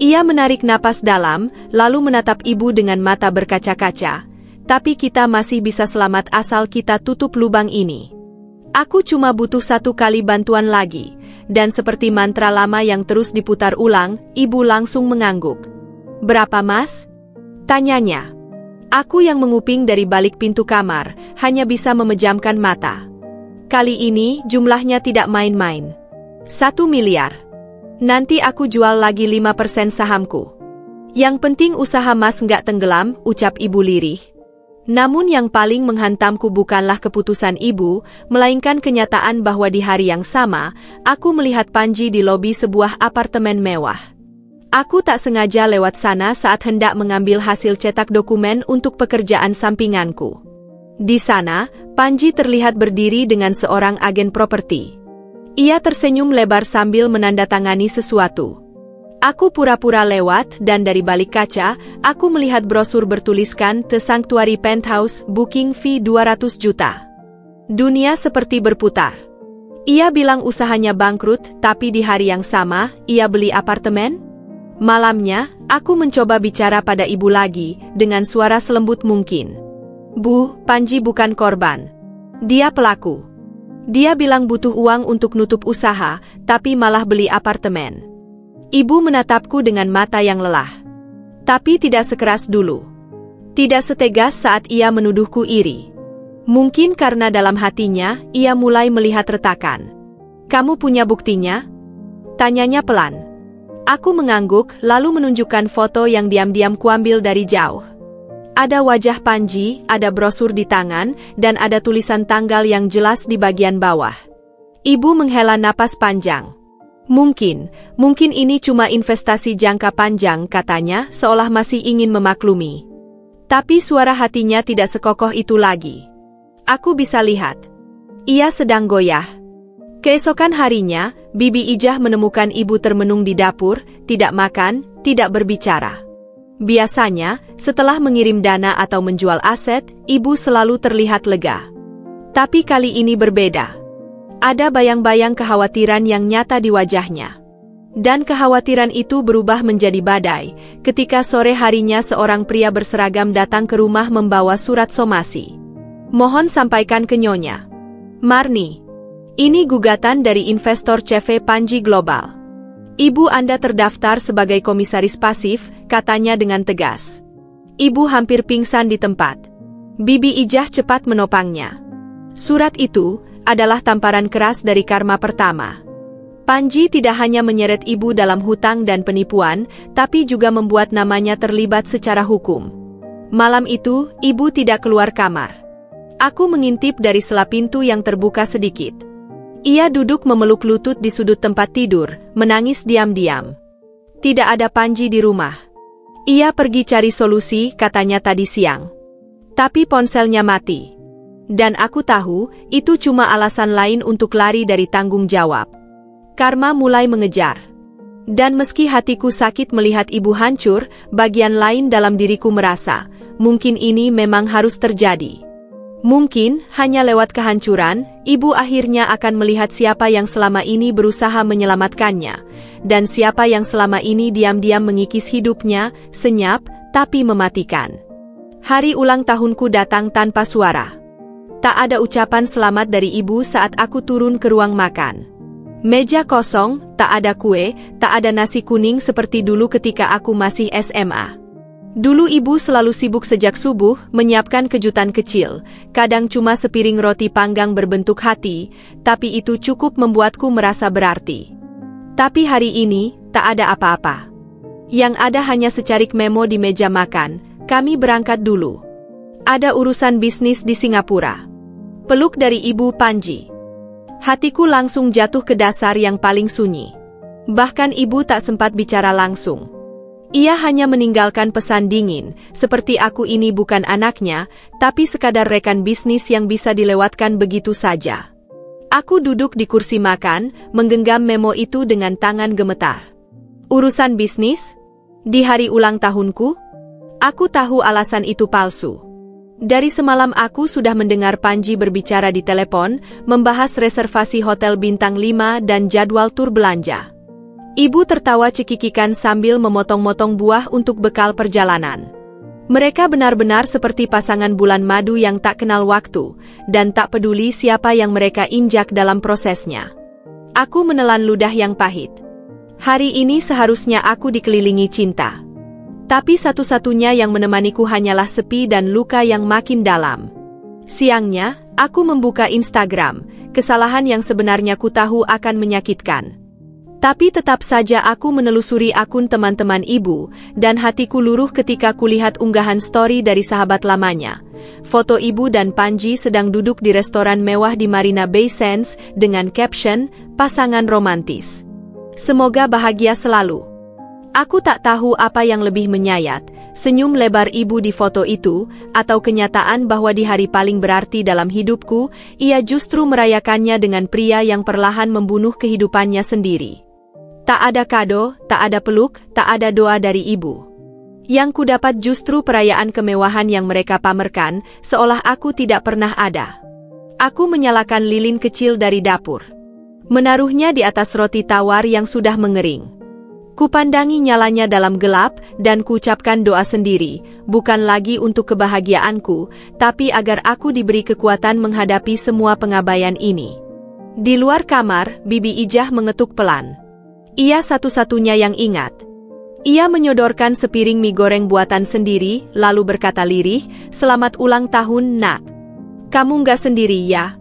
Ia menarik napas dalam, lalu menatap ibu dengan mata berkaca-kaca. "Tapi kita masih bisa selamat asal kita tutup lubang ini. Aku cuma butuh 1 kali bantuan lagi." Dan seperti mantra lama yang terus diputar ulang, ibu langsung mengangguk. "Berapa, Mas?" tanyanya. Aku yang menguping dari balik pintu kamar, hanya bisa memejamkan mata. Kali ini jumlahnya tidak main-main. 1 miliar. Nanti aku jual lagi 5% sahamku. Yang penting usaha Mas nggak tenggelam, ucap ibu lirih. Namun yang paling menghantamku bukanlah keputusan ibu, melainkan kenyataan bahwa di hari yang sama, aku melihat Panji di lobi sebuah apartemen mewah. Aku tak sengaja lewat sana saat hendak mengambil hasil cetak dokumen untuk pekerjaan sampinganku. Di sana, Panji terlihat berdiri dengan seorang agen properti. Ia tersenyum lebar sambil menandatangani sesuatu. Aku pura-pura lewat dan dari balik kaca, aku melihat brosur bertuliskan The Sanctuary Penthouse, booking fee 200 juta. Dunia seperti berputar. Ia bilang usahanya bangkrut, tapi di hari yang sama, ia beli apartemen? Malamnya, aku mencoba bicara pada ibu lagi, dengan suara selembut mungkin. "Bu, Panji bukan korban. Dia pelaku. Dia bilang butuh uang untuk nutup usaha, tapi malah beli apartemen." Ibu menatapku dengan mata yang lelah. Tapi tidak sekeras dulu. Tidak setegas saat ia menuduhku iri. Mungkin karena dalam hatinya, ia mulai melihat retakan. "Kamu punya buktinya?" tanyanya pelan. Aku mengangguk, lalu menunjukkan foto yang diam-diam kuambil dari jauh. Ada wajah Panji, ada brosur di tangan, dan ada tulisan tanggal yang jelas di bagian bawah. Ibu menghela napas panjang. Mungkin ini cuma investasi jangka panjang," katanya, seolah masih ingin memaklumi. Tapi suara hatinya tidak sekokoh itu lagi. Aku bisa lihat. Ia sedang goyah. Keesokan harinya, Bibi Ijah menemukan ibu termenung di dapur, tidak makan, tidak berbicara. Biasanya, setelah mengirim dana atau menjual aset, ibu selalu terlihat lega. Tapi kali ini berbeda. Ada bayang-bayang kekhawatiran yang nyata di wajahnya. Dan kekhawatiran itu berubah menjadi badai, ketika sore harinya seorang pria berseragam datang ke rumah membawa surat somasi. "Mohon sampaikan ke Nyonya Marni. Ini gugatan dari investor CV Panji Global. Ibu Anda terdaftar sebagai komisaris pasif," katanya dengan tegas. Ibu hampir pingsan di tempat. Bibi Ijah cepat menopangnya. Surat itu adalah tamparan keras dari karma pertama. Panji tidak hanya menyeret ibu dalam hutang dan penipuan, tapi juga membuat namanya terlibat secara hukum. Malam itu, ibu tidak keluar kamar. Aku mengintip dari sela pintu yang terbuka sedikit. Ia duduk memeluk lutut di sudut tempat tidur, menangis diam-diam. Tidak ada Panji di rumah. Ia pergi cari solusi, katanya tadi siang. Tapi ponselnya mati. Dan aku tahu, itu cuma alasan lain untuk lari dari tanggung jawab. Karma mulai mengejar. Dan meski hatiku sakit melihat ibu hancur, bagian lain dalam diriku merasa, mungkin ini memang harus terjadi. Mungkin, hanya lewat kehancuran, ibu akhirnya akan melihat siapa yang selama ini berusaha menyelamatkannya, dan siapa yang selama ini diam-diam mengikis hidupnya, senyap, tapi mematikan. Hari ulang tahunku datang tanpa suara. Tak ada ucapan selamat dari ibu saat aku turun ke ruang makan. Meja kosong, tak ada kue, tak ada nasi kuning seperti dulu ketika aku masih SMA. Dulu ibu selalu sibuk sejak subuh, menyiapkan kejutan kecil, kadang cuma sepiring roti panggang berbentuk hati, tapi itu cukup membuatku merasa berarti. Tapi hari ini, tak ada apa-apa. Yang ada hanya secarik memo di meja makan, kami berangkat dulu. Ada urusan bisnis di Singapura. Peluk dari ibu Panji. Hatiku langsung jatuh ke dasar yang paling sunyi. Bahkan ibu tak sempat bicara langsung. Ia hanya meninggalkan pesan dingin, seperti aku ini bukan anaknya, tapi sekadar rekan bisnis yang bisa dilewatkan begitu saja. Aku duduk di kursi makan, menggenggam memo itu dengan tangan gemetar. Urusan bisnis? Di hari ulang tahunku? Aku tahu alasan itu palsu. Dari semalam aku sudah mendengar Panji berbicara di telepon, membahas reservasi hotel bintang 5 dan jadwal tur belanja. Ibu tertawa cekikikan sambil memotong-motong buah untuk bekal perjalanan. Mereka benar-benar seperti pasangan bulan madu yang tak kenal waktu, dan tak peduli siapa yang mereka injak dalam prosesnya. Aku menelan ludah yang pahit. Hari ini seharusnya aku dikelilingi cinta. Tapi satu-satunya yang menemaniku hanyalah sepi dan luka yang makin dalam. Siangnya, aku membuka Instagram, kesalahan yang sebenarnya ku tahu akan menyakitkan. Tapi tetap saja aku menelusuri akun teman-teman ibu, dan hatiku luruh ketika kulihat unggahan story dari sahabat lamanya. Foto ibu dan Panji sedang duduk di restoran mewah di Marina Bay Sands dengan caption, pasangan romantis. Semoga bahagia selalu. Aku tak tahu apa yang lebih menyayat, senyum lebar ibu di foto itu, atau kenyataan bahwa di hari paling berarti dalam hidupku, ia justru merayakannya dengan pria yang perlahan membunuh kehidupannya sendiri. Tak ada kado, tak ada peluk, tak ada doa dari ibu. Yang kudapat justru perayaan kemewahan yang mereka pamerkan, seolah aku tidak pernah ada. Aku menyalakan lilin kecil dari dapur. Menaruhnya di atas roti tawar yang sudah mengering. Kupandangi nyalanya dalam gelap, dan kuucapkan doa sendiri, bukan lagi untuk kebahagiaanku, tapi agar aku diberi kekuatan menghadapi semua pengabaian ini. Di luar kamar, Bibi Ijah mengetuk pelan. Ia satu-satunya yang ingat. Ia menyodorkan sepiring mie goreng buatan sendiri, lalu berkata lirih, "Selamat ulang tahun, Nak. Kamu nggak sendiri ya?"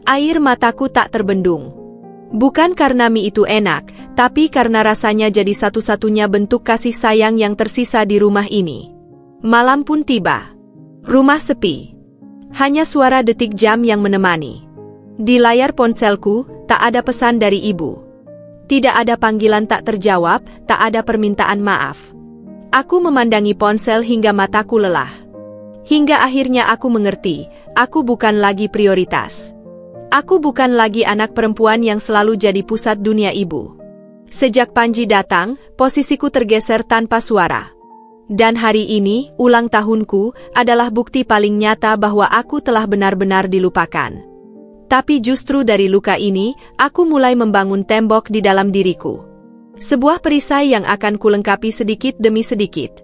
Air mataku tak terbendung. Bukan karena mie itu enak, tapi karena rasanya jadi satu-satunya bentuk kasih sayang yang tersisa di rumah ini. Malam pun tiba. Rumah sepi. Hanya suara detik jam yang menemani. Di layar ponselku, tak ada pesan dari ibu. Tidak ada panggilan tak terjawab, tak ada permintaan maaf. Aku memandangi ponsel hingga mataku lelah. Hingga akhirnya aku mengerti, aku bukan lagi prioritas. Aku bukan lagi anak perempuan yang selalu jadi pusat dunia ibu. Sejak Panji datang, posisiku tergeser tanpa suara. Dan hari ini, ulang tahunku, adalah bukti paling nyata bahwa aku telah benar-benar dilupakan. Tapi justru dari luka ini, aku mulai membangun tembok di dalam diriku. Sebuah perisai yang akan kulengkapi sedikit demi sedikit.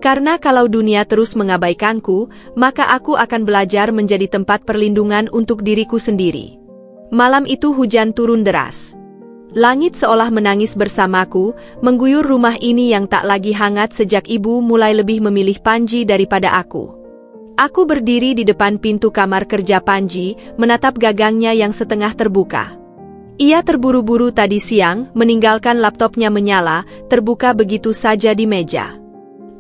Karena kalau dunia terus mengabaikanku, maka aku akan belajar menjadi tempat perlindungan untuk diriku sendiri. Malam itu hujan turun deras. Langit seolah menangis bersamaku, mengguyur rumah ini yang tak lagi hangat sejak ibu mulai lebih memilih Panji daripada aku. Aku berdiri di depan pintu kamar kerja Panji, menatap gagangnya yang setengah terbuka. Ia terburu-buru tadi siang, meninggalkan laptopnya menyala, terbuka begitu saja di meja.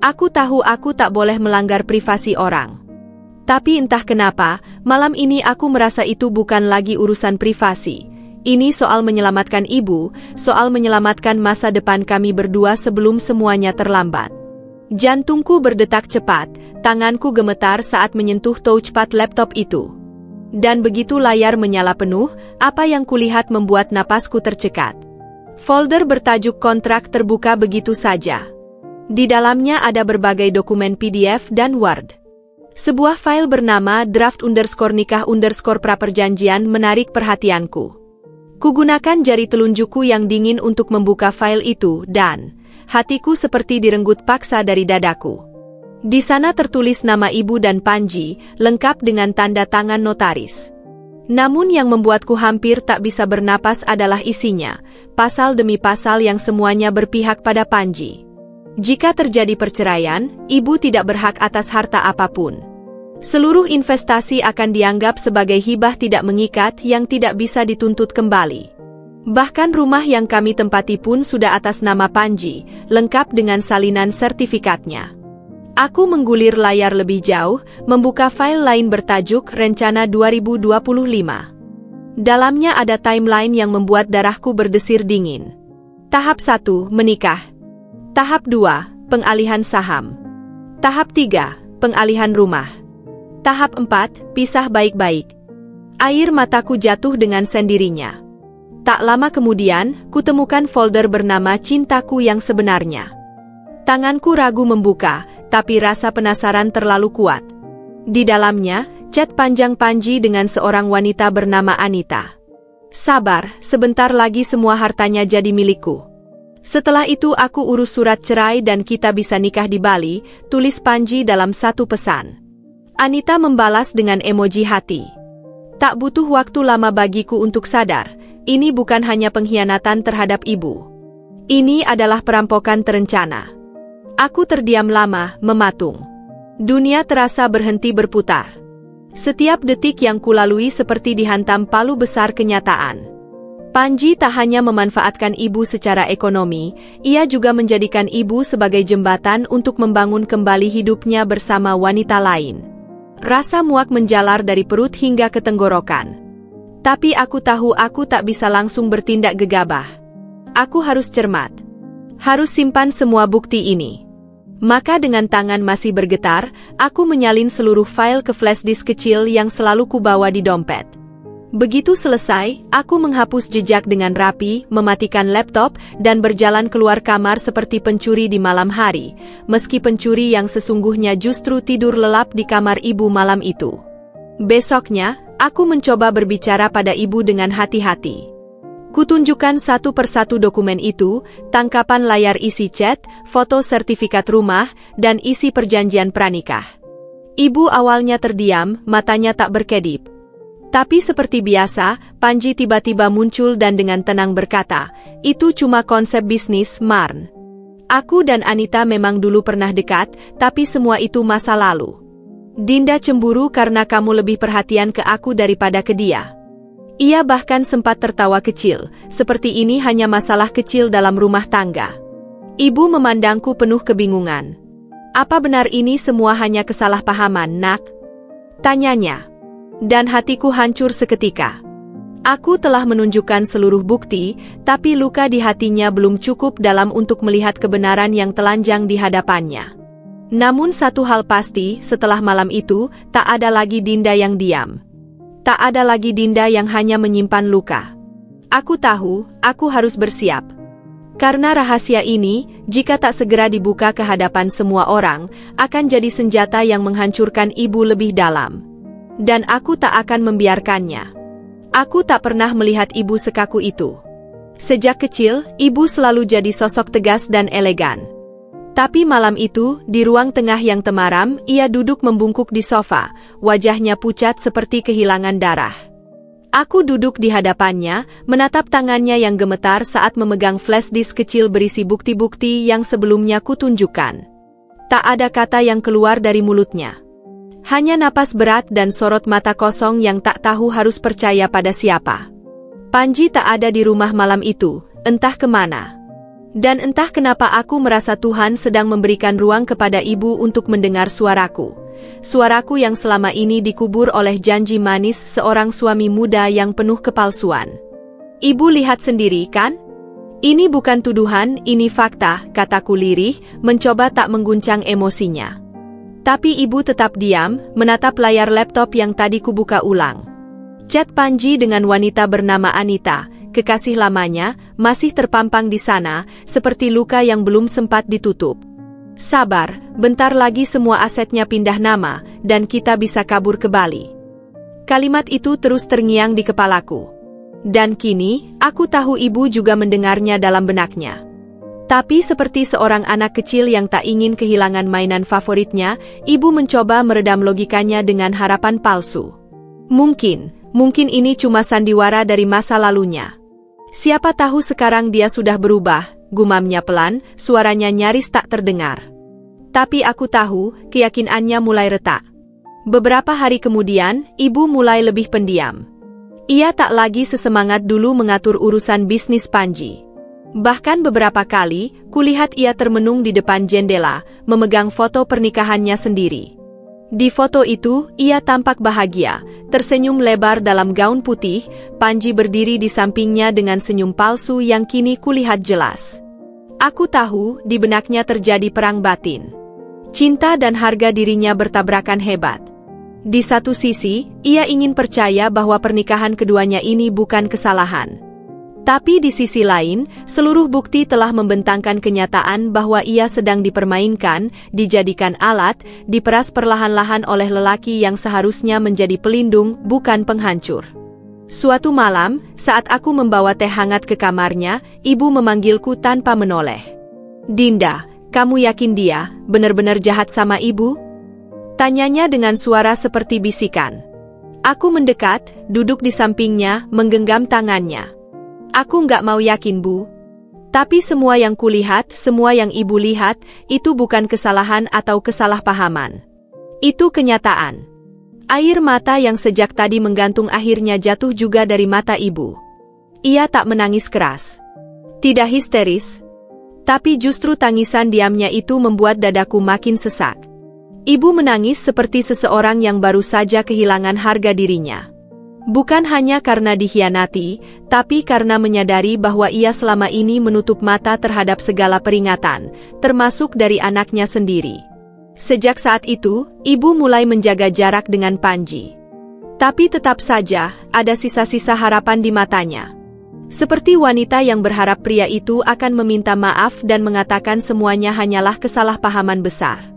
Aku tahu aku tak boleh melanggar privasi orang. Tapi entah kenapa, malam ini aku merasa itu bukan lagi urusan privasi. Ini soal menyelamatkan ibu, soal menyelamatkan masa depan kami berdua sebelum semuanya terlambat. Jantungku berdetak cepat, tanganku gemetar saat menyentuh touchpad laptop itu. Dan begitu layar menyala penuh, apa yang kulihat membuat napasku tercekat. Folder bertajuk kontrak terbuka begitu saja. Di dalamnya ada berbagai dokumen PDF dan Word. Sebuah file bernama draft_nikah_praperjanjian menarik perhatianku. Kugunakan jari telunjukku yang dingin untuk membuka file itu dan hatiku seperti direnggut paksa dari dadaku. Di sana tertulis nama ibu dan Panji, lengkap dengan tanda tangan notaris. Namun yang membuatku hampir tak bisa bernapas adalah isinya, pasal demi pasal yang semuanya berpihak pada Panji. Jika terjadi perceraian, ibu tidak berhak atas harta apapun. Seluruh investasi akan dianggap sebagai hibah tidak mengikat yang tidak bisa dituntut kembali. Bahkan rumah yang kami tempati pun sudah atas nama Panji, lengkap dengan salinan sertifikatnya. Aku menggulir layar lebih jauh, membuka file lain bertajuk Rencana 2025. Dalamnya ada timeline yang membuat darahku berdesir dingin. Tahap 1, menikah. Tahap 2, pengalihan saham. Tahap 3, pengalihan rumah. Tahap 4, pisah baik-baik. Air mataku jatuh dengan sendirinya. Tak lama kemudian, kutemukan folder bernama Cintaku yang sebenarnya. Tanganku ragu membuka, tapi rasa penasaran terlalu kuat. Di dalamnya, chat panjang Panji dengan seorang wanita bernama Anita. Sabar, sebentar lagi semua hartanya jadi milikku. Setelah itu aku urus surat cerai dan kita bisa nikah di Bali, tulis Panji dalam satu pesan. Anita membalas dengan emoji hati. Tak butuh waktu lama bagiku untuk sadar, ini bukan hanya pengkhianatan terhadap ibu. Ini adalah perampokan terencana. Aku terdiam lama, mematung. Dunia terasa berhenti berputar. Setiap detik yang kulalui seperti dihantam palu besar kenyataan. Panji tak hanya memanfaatkan ibu secara ekonomi, ia juga menjadikan ibu sebagai jembatan untuk membangun kembali hidupnya bersama wanita lain. Rasa muak menjalar dari perut hingga ke tenggorokan. Tapi aku tahu aku tak bisa langsung bertindak gegabah. Aku harus cermat. Harus simpan semua bukti ini. Maka dengan tangan masih bergetar, aku menyalin seluruh file ke flash disk kecil yang selalu kubawa di dompet. Begitu selesai, aku menghapus jejak dengan rapi, mematikan laptop, dan berjalan keluar kamar seperti pencuri di malam hari, meski pencuri yang sesungguhnya justru tidur lelap di kamar ibu malam itu. Besoknya, aku mencoba berbicara pada ibu dengan hati-hati. Kutunjukkan satu persatu dokumen itu, tangkapan layar isi chat, foto sertifikat rumah, dan isi perjanjian pranikah. Ibu awalnya terdiam, matanya tak berkedip. Tapi seperti biasa, Panji tiba-tiba muncul dan dengan tenang berkata, "Itu cuma konsep bisnis, Marn. Aku dan Anita memang dulu pernah dekat, tapi semua itu masa lalu. Dinda cemburu karena kamu lebih perhatian ke aku daripada ke dia." Ia bahkan sempat tertawa kecil, seperti ini hanya masalah kecil dalam rumah tangga. Ibu memandangku penuh kebingungan. "Apa benar ini semua hanya kesalahpahaman, Nak?" tanyanya. Dan hatiku hancur seketika. Aku telah menunjukkan seluruh bukti, tapi luka di hatinya belum cukup dalam untuk melihat kebenaran yang telanjang di hadapannya. Namun satu hal pasti, setelah malam itu, tak ada lagi Dinda yang diam. Tak ada lagi Dinda yang hanya menyimpan luka. Aku tahu, aku harus bersiap. Karena rahasia ini, jika tak segera dibuka ke hadapan semua orang, akan jadi senjata yang menghancurkan ibu lebih dalam. Dan aku tak akan membiarkannya. Aku tak pernah melihat ibu sekaku itu. Sejak kecil, ibu selalu jadi sosok tegas dan elegan. Tapi malam itu, di ruang tengah yang temaram, ia duduk membungkuk di sofa, wajahnya pucat seperti kehilangan darah. Aku duduk di hadapannya, menatap tangannya yang gemetar saat memegang flash disk kecil berisi bukti-bukti yang sebelumnya kutunjukkan. Tak ada kata yang keluar dari mulutnya. Hanya napas berat dan sorot mata kosong yang tak tahu harus percaya pada siapa. Panji tak ada di rumah malam itu, entah kemana. Dan entah kenapa aku merasa Tuhan sedang memberikan ruang kepada ibu untuk mendengar suaraku. Suaraku yang selama ini dikubur oleh janji manis seorang suami muda yang penuh kepalsuan. "Ibu lihat sendiri, kan? Ini bukan tuduhan, ini fakta," kataku lirih, mencoba tak mengguncang emosinya. Tapi ibu tetap diam, menatap layar laptop yang tadi kubuka ulang. Chat Panji dengan wanita bernama Anita, kekasih lamanya, masih terpampang di sana, seperti luka yang belum sempat ditutup. Sabar, bentar lagi semua asetnya pindah nama, dan kita bisa kabur ke Bali. Kalimat itu terus terngiang di kepalaku. Dan kini, aku tahu ibu juga mendengarnya dalam benaknya. Tapi seperti seorang anak kecil yang tak ingin kehilangan mainan favoritnya, ibu mencoba meredam logikanya dengan harapan palsu. Mungkin ini cuma sandiwara dari masa lalunya. Siapa tahu sekarang dia sudah berubah, gumamnya pelan, suaranya nyaris tak terdengar. Tapi aku tahu, keyakinannya mulai retak. Beberapa hari kemudian, ibu mulai lebih pendiam. Ia tak lagi sesemangat dulu mengatur urusan bisnis Panji. Bahkan beberapa kali, kulihat ia termenung di depan jendela, memegang foto pernikahannya sendiri. Di foto itu, ia tampak bahagia, tersenyum lebar dalam gaun putih, Panji berdiri di sampingnya dengan senyum palsu yang kini kulihat jelas. Aku tahu, di benaknya terjadi perang batin. Cinta dan harga dirinya bertabrakan hebat. Di satu sisi, ia ingin percaya bahwa pernikahan keduanya ini bukan kesalahan. Tapi di sisi lain, seluruh bukti telah membentangkan kenyataan bahwa ia sedang dipermainkan, dijadikan alat, diperas perlahan-lahan oleh lelaki yang seharusnya menjadi pelindung, bukan penghancur. Suatu malam, saat aku membawa teh hangat ke kamarnya, ibu memanggilku tanpa menoleh. "Dinda, kamu yakin dia benar-benar jahat sama ibu?" Tanyanya dengan suara seperti bisikan. Aku mendekat, duduk di sampingnya, menggenggam tangannya. "Aku nggak mau yakin, Bu. Tapi semua yang kulihat, semua yang ibu lihat, itu bukan kesalahan atau kesalahpahaman. Itu kenyataan." Air mata yang sejak tadi menggantung akhirnya jatuh juga dari mata ibu. Ia tak menangis keras. Tidak histeris. Tapi justru tangisan diamnya itu membuat dadaku makin sesak. Ibu menangis seperti seseorang yang baru saja kehilangan harga dirinya. Bukan hanya karena dikhianati, tapi karena menyadari bahwa ia selama ini menutup mata terhadap segala peringatan, termasuk dari anaknya sendiri. Sejak saat itu, ibu mulai menjaga jarak dengan Panji. Tapi tetap saja, ada sisa-sisa harapan di matanya. Seperti wanita yang berharap pria itu akan meminta maaf dan mengatakan semuanya hanyalah kesalahpahaman besar.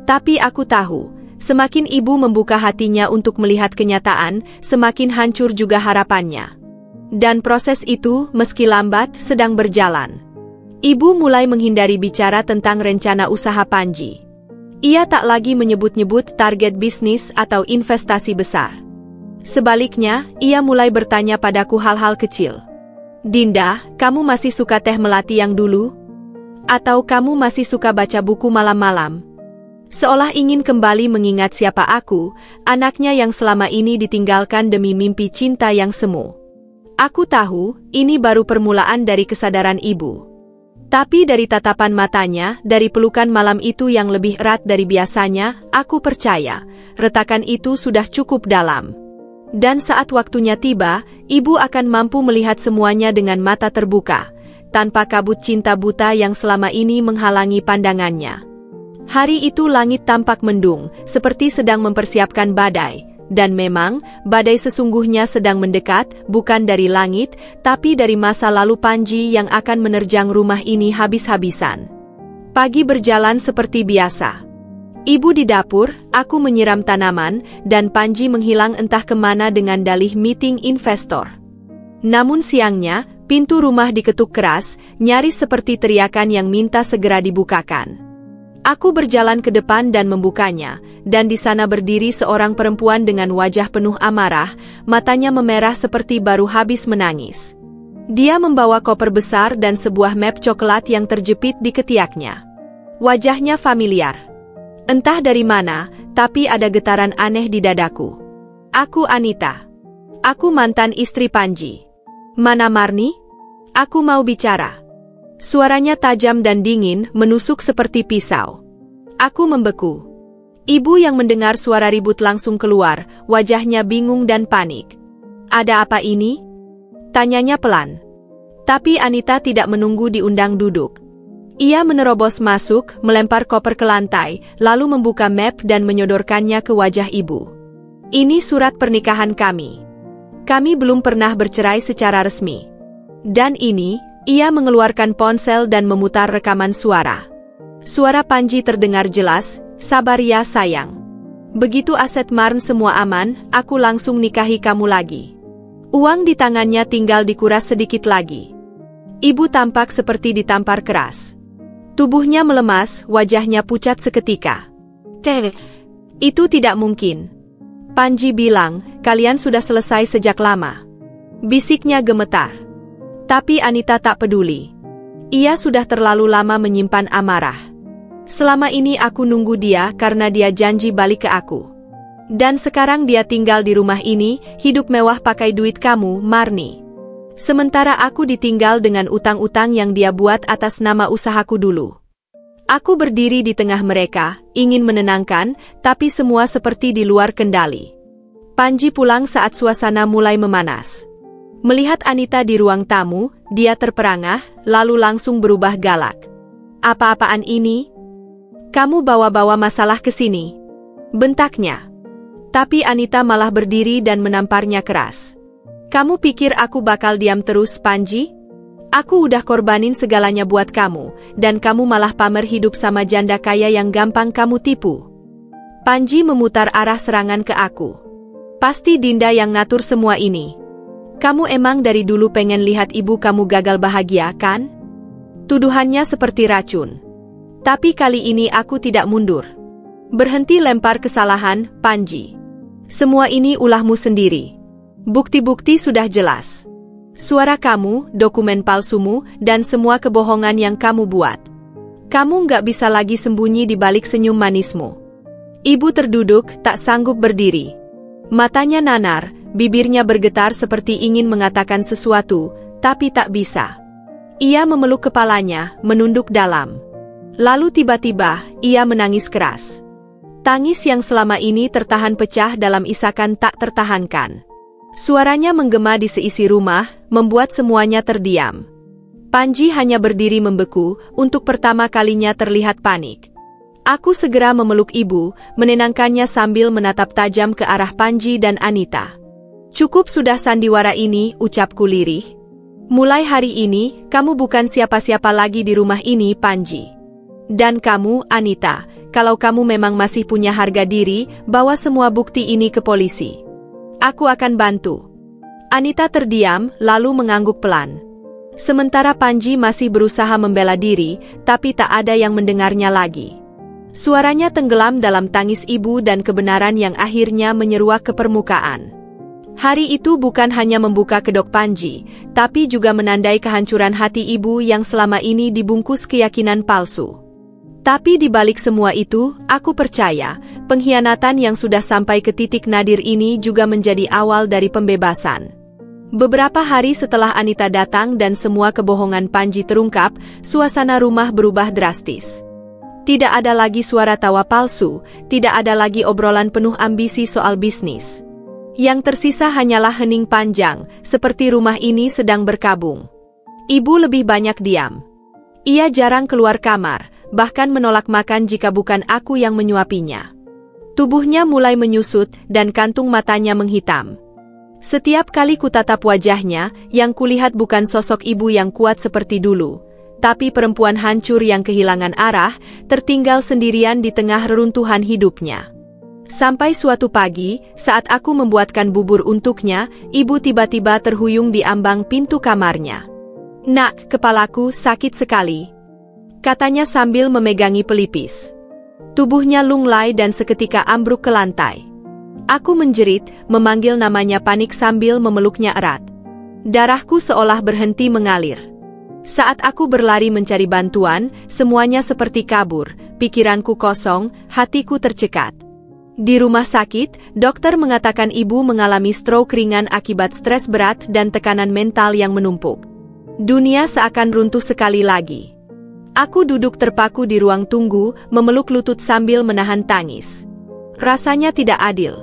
Tapi aku tahu, semakin ibu membuka hatinya untuk melihat kenyataan, semakin hancur juga harapannya. Dan proses itu, meski lambat, sedang berjalan. Ibu mulai menghindari bicara tentang rencana usaha Panji. Ia tak lagi menyebut-nyebut target bisnis atau investasi besar. Sebaliknya, ia mulai bertanya padaku hal-hal kecil. "Dinda, kamu masih suka teh melati yang dulu? Atau kamu masih suka baca buku malam-malam?" Seolah ingin kembali mengingat siapa aku, anaknya yang selama ini ditinggalkan demi mimpi cinta yang semu. Aku tahu, ini baru permulaan dari kesadaran ibu. Tapi dari tatapan matanya, dari pelukan malam itu yang lebih erat dari biasanya, aku percaya, retakan itu sudah cukup dalam. Dan saat waktunya tiba, ibu akan mampu melihat semuanya dengan mata terbuka, tanpa kabut cinta buta yang selama ini menghalangi pandangannya. Hari itu langit tampak mendung, seperti sedang mempersiapkan badai, dan memang, badai sesungguhnya sedang mendekat, bukan dari langit, tapi dari masa lalu Panji yang akan menerjang rumah ini habis-habisan. Pagi berjalan seperti biasa. Ibu di dapur, aku menyiram tanaman, dan Panji menghilang entah kemana dengan dalih meeting investor. Namun siangnya, pintu rumah diketuk keras, nyaris seperti teriakan yang minta segera dibukakan. Aku berjalan ke depan dan membukanya, dan di sana berdiri seorang perempuan dengan wajah penuh amarah, matanya memerah seperti baru habis menangis. Dia membawa koper besar dan sebuah map coklat yang terjepit di ketiaknya. Wajahnya familiar. Entah dari mana, tapi ada getaran aneh di dadaku. "Aku Anita. Aku mantan istri Panji." "Mana Marni? Aku mau bicara." Suaranya tajam dan dingin, menusuk seperti pisau. Aku membeku. Ibu yang mendengar suara ribut langsung keluar, wajahnya bingung dan panik. "Ada apa ini?" tanyanya pelan. Tapi Anita tidak menunggu diundang duduk. Ia menerobos masuk, melempar koper ke lantai, lalu membuka map dan menyodorkannya ke wajah ibu. "Ini surat pernikahan kami. Kami belum pernah bercerai secara resmi. Dan ini, ia mengeluarkan ponsel dan memutar rekaman suara. Suara Panji terdengar jelas, "Sabar ya sayang. Begitu aset Marn semua aman, aku langsung nikahi kamu lagi." Uang di tangannya tinggal dikuras sedikit lagi. Ibu tampak seperti ditampar keras. Tubuhnya melemas, wajahnya pucat seketika. Itu tidak mungkin. Panji bilang, "Kalian sudah selesai sejak lama." Bisiknya gemetar. Tapi Anita tak peduli. Ia sudah terlalu lama menyimpan amarah. Selama ini aku nunggu dia karena dia janji balik ke aku. Dan sekarang dia tinggal di rumah ini, hidup mewah pakai duit kamu, Marni. Sementara aku ditinggal dengan utang-utang yang dia buat atas nama usahaku dulu. Aku berdiri di tengah mereka, ingin menenangkan, tapi semua seperti di luar kendali. Panji pulang saat suasana mulai memanas. Melihat Anita di ruang tamu, dia terperangah, lalu langsung berubah galak. "Apa-apaan ini? Kamu bawa-bawa masalah ke sini?" bentaknya. Tapi Anita malah berdiri dan menamparnya keras. "Kamu pikir aku bakal diam terus, Panji? Aku udah korbanin segalanya buat kamu, dan kamu malah pamer hidup sama janda kaya yang gampang kamu tipu." Panji memutar arah serangan ke aku. "Pasti Dinda yang ngatur semua ini. Kamu emang dari dulu pengen lihat ibu kamu gagal bahagia, kan?" Tuduhannya seperti racun. Tapi kali ini aku tidak mundur. "Berhenti lempar kesalahan, Panji. Semua ini ulahmu sendiri. Bukti-bukti sudah jelas. Suara kamu, dokumen palsumu, dan semua kebohongan yang kamu buat. Kamu nggak bisa lagi sembunyi di balik senyum manismu." Ibu terduduk, tak sanggup berdiri. Matanya nanar, bibirnya bergetar seperti ingin mengatakan sesuatu, tapi tak bisa. Ia memeluk kepalanya, menunduk dalam. Lalu tiba-tiba, ia menangis keras. Tangis yang selama ini tertahan pecah dalam isakan tak tertahankan. Suaranya menggema di seisi rumah, membuat semuanya terdiam. Panji hanya berdiri membeku, untuk pertama kalinya terlihat panik. Aku segera memeluk ibu, menenangkannya sambil menatap tajam ke arah Panji dan Anita. "Cukup sudah sandiwara ini," ucapku lirih. "Mulai hari ini, kamu bukan siapa-siapa lagi di rumah ini, Panji. Dan kamu, Anita, kalau kamu memang masih punya harga diri, bawa semua bukti ini ke polisi. Aku akan bantu." Anita terdiam, lalu mengangguk pelan. Sementara Panji masih berusaha membela diri, tapi tak ada yang mendengarnya lagi. Suaranya tenggelam dalam tangis ibu dan kebenaran yang akhirnya menyeruak ke permukaan. Hari itu bukan hanya membuka kedok Panji, tapi juga menandai kehancuran hati ibu yang selama ini dibungkus keyakinan palsu. Tapi di balik semua itu, aku percaya, pengkhianatan yang sudah sampai ke titik nadir ini juga menjadi awal dari pembebasan. Beberapa hari setelah Anita datang dan semua kebohongan Panji terungkap, suasana rumah berubah drastis. Tidak ada lagi suara tawa palsu, tidak ada lagi obrolan penuh ambisi soal bisnis. Yang tersisa hanyalah hening panjang, seperti rumah ini sedang berkabung. Ibu lebih banyak diam. Ia jarang keluar kamar, bahkan menolak makan jika bukan aku yang menyuapinya. Tubuhnya mulai menyusut dan kantung matanya menghitam. Setiap kali kutatap wajahnya, yang kulihat bukan sosok ibu yang kuat seperti dulu, tapi perempuan hancur yang kehilangan arah, tertinggal sendirian di tengah reruntuhan hidupnya. Sampai suatu pagi, saat aku membuatkan bubur untuknya, ibu tiba-tiba terhuyung di ambang pintu kamarnya. "Nak, kepalaku sakit sekali," katanya sambil memegangi pelipis. Tubuhnya lunglai dan seketika ambruk ke lantai. Aku menjerit, memanggil namanya panik sambil memeluknya erat. Darahku seolah berhenti mengalir. Saat aku berlari mencari bantuan, semuanya seperti kabur, pikiranku kosong, hatiku tercekat. Di rumah sakit, dokter mengatakan ibu mengalami stroke ringan akibat stres berat dan tekanan mental yang menumpuk. Dunia seakan runtuh sekali lagi. Aku duduk terpaku di ruang tunggu, memeluk lutut sambil menahan tangis. Rasanya tidak adil.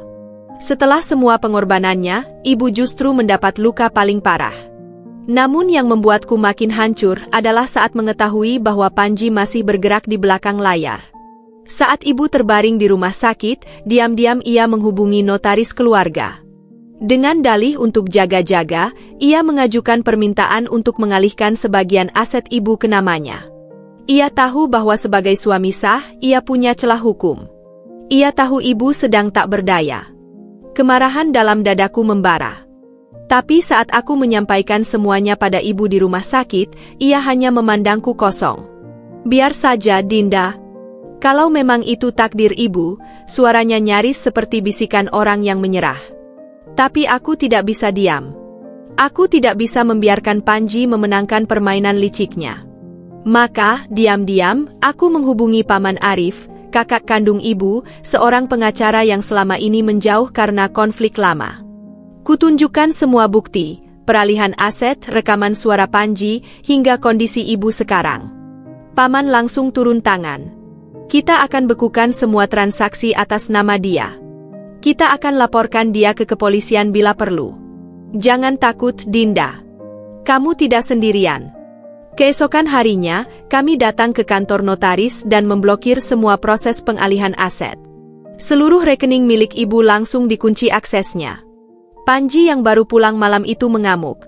Setelah semua pengorbanannya, ibu justru mendapat luka paling parah. Namun yang membuatku makin hancur adalah saat mengetahui bahwa Panji masih bergerak di belakang layar. Saat ibu terbaring di rumah sakit, diam-diam ia menghubungi notaris keluarga. Dengan dalih untuk jaga-jaga, ia mengajukan permintaan untuk mengalihkan sebagian aset ibu ke namanya. Ia tahu bahwa sebagai suami sah, ia punya celah hukum. Ia tahu ibu sedang tak berdaya. Kemarahan dalam dadaku membara. Tapi saat aku menyampaikan semuanya pada ibu di rumah sakit, ia hanya memandangku kosong. Biar saja, Dinda. Kalau memang itu takdir ibu, suaranya nyaris seperti bisikan orang yang menyerah. Tapi aku tidak bisa diam. Aku tidak bisa membiarkan Panji memenangkan permainan liciknya. Maka, diam-diam, aku menghubungi Paman Arif, kakak kandung ibu, seorang pengacara yang selama ini menjauh karena konflik lama. Kutunjukkan semua bukti, peralihan aset, rekaman suara Panji, hingga kondisi ibu sekarang. Paman langsung turun tangan. Kita akan bekukan semua transaksi atas nama dia. Kita akan laporkan dia ke kepolisian bila perlu. Jangan takut, Dinda. Kamu tidak sendirian. Keesokan harinya, kami datang ke kantor notaris dan memblokir semua proses pengalihan aset. Seluruh rekening milik ibu langsung dikunci aksesnya. Panji yang baru pulang malam itu mengamuk.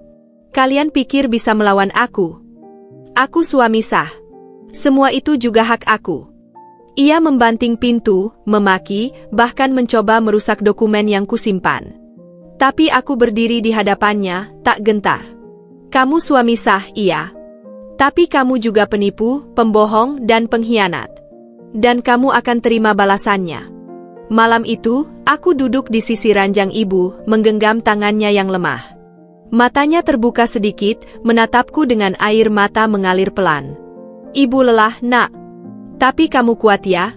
Kalian pikir bisa melawan aku? Aku suami sah. Semua itu juga hak aku. Ia membanting pintu, memaki, bahkan mencoba merusak dokumen yang kusimpan. Tapi aku berdiri di hadapannya, tak gentar. Kamu suami sah, iya. Tapi kamu juga penipu, pembohong, dan pengkhianat. Dan kamu akan terima balasannya. Malam itu, aku duduk di sisi ranjang ibu, menggenggam tangannya yang lemah. Matanya terbuka sedikit, menatapku dengan air mata mengalir pelan. Ibu lelah, nak. Tapi kamu kuat ya?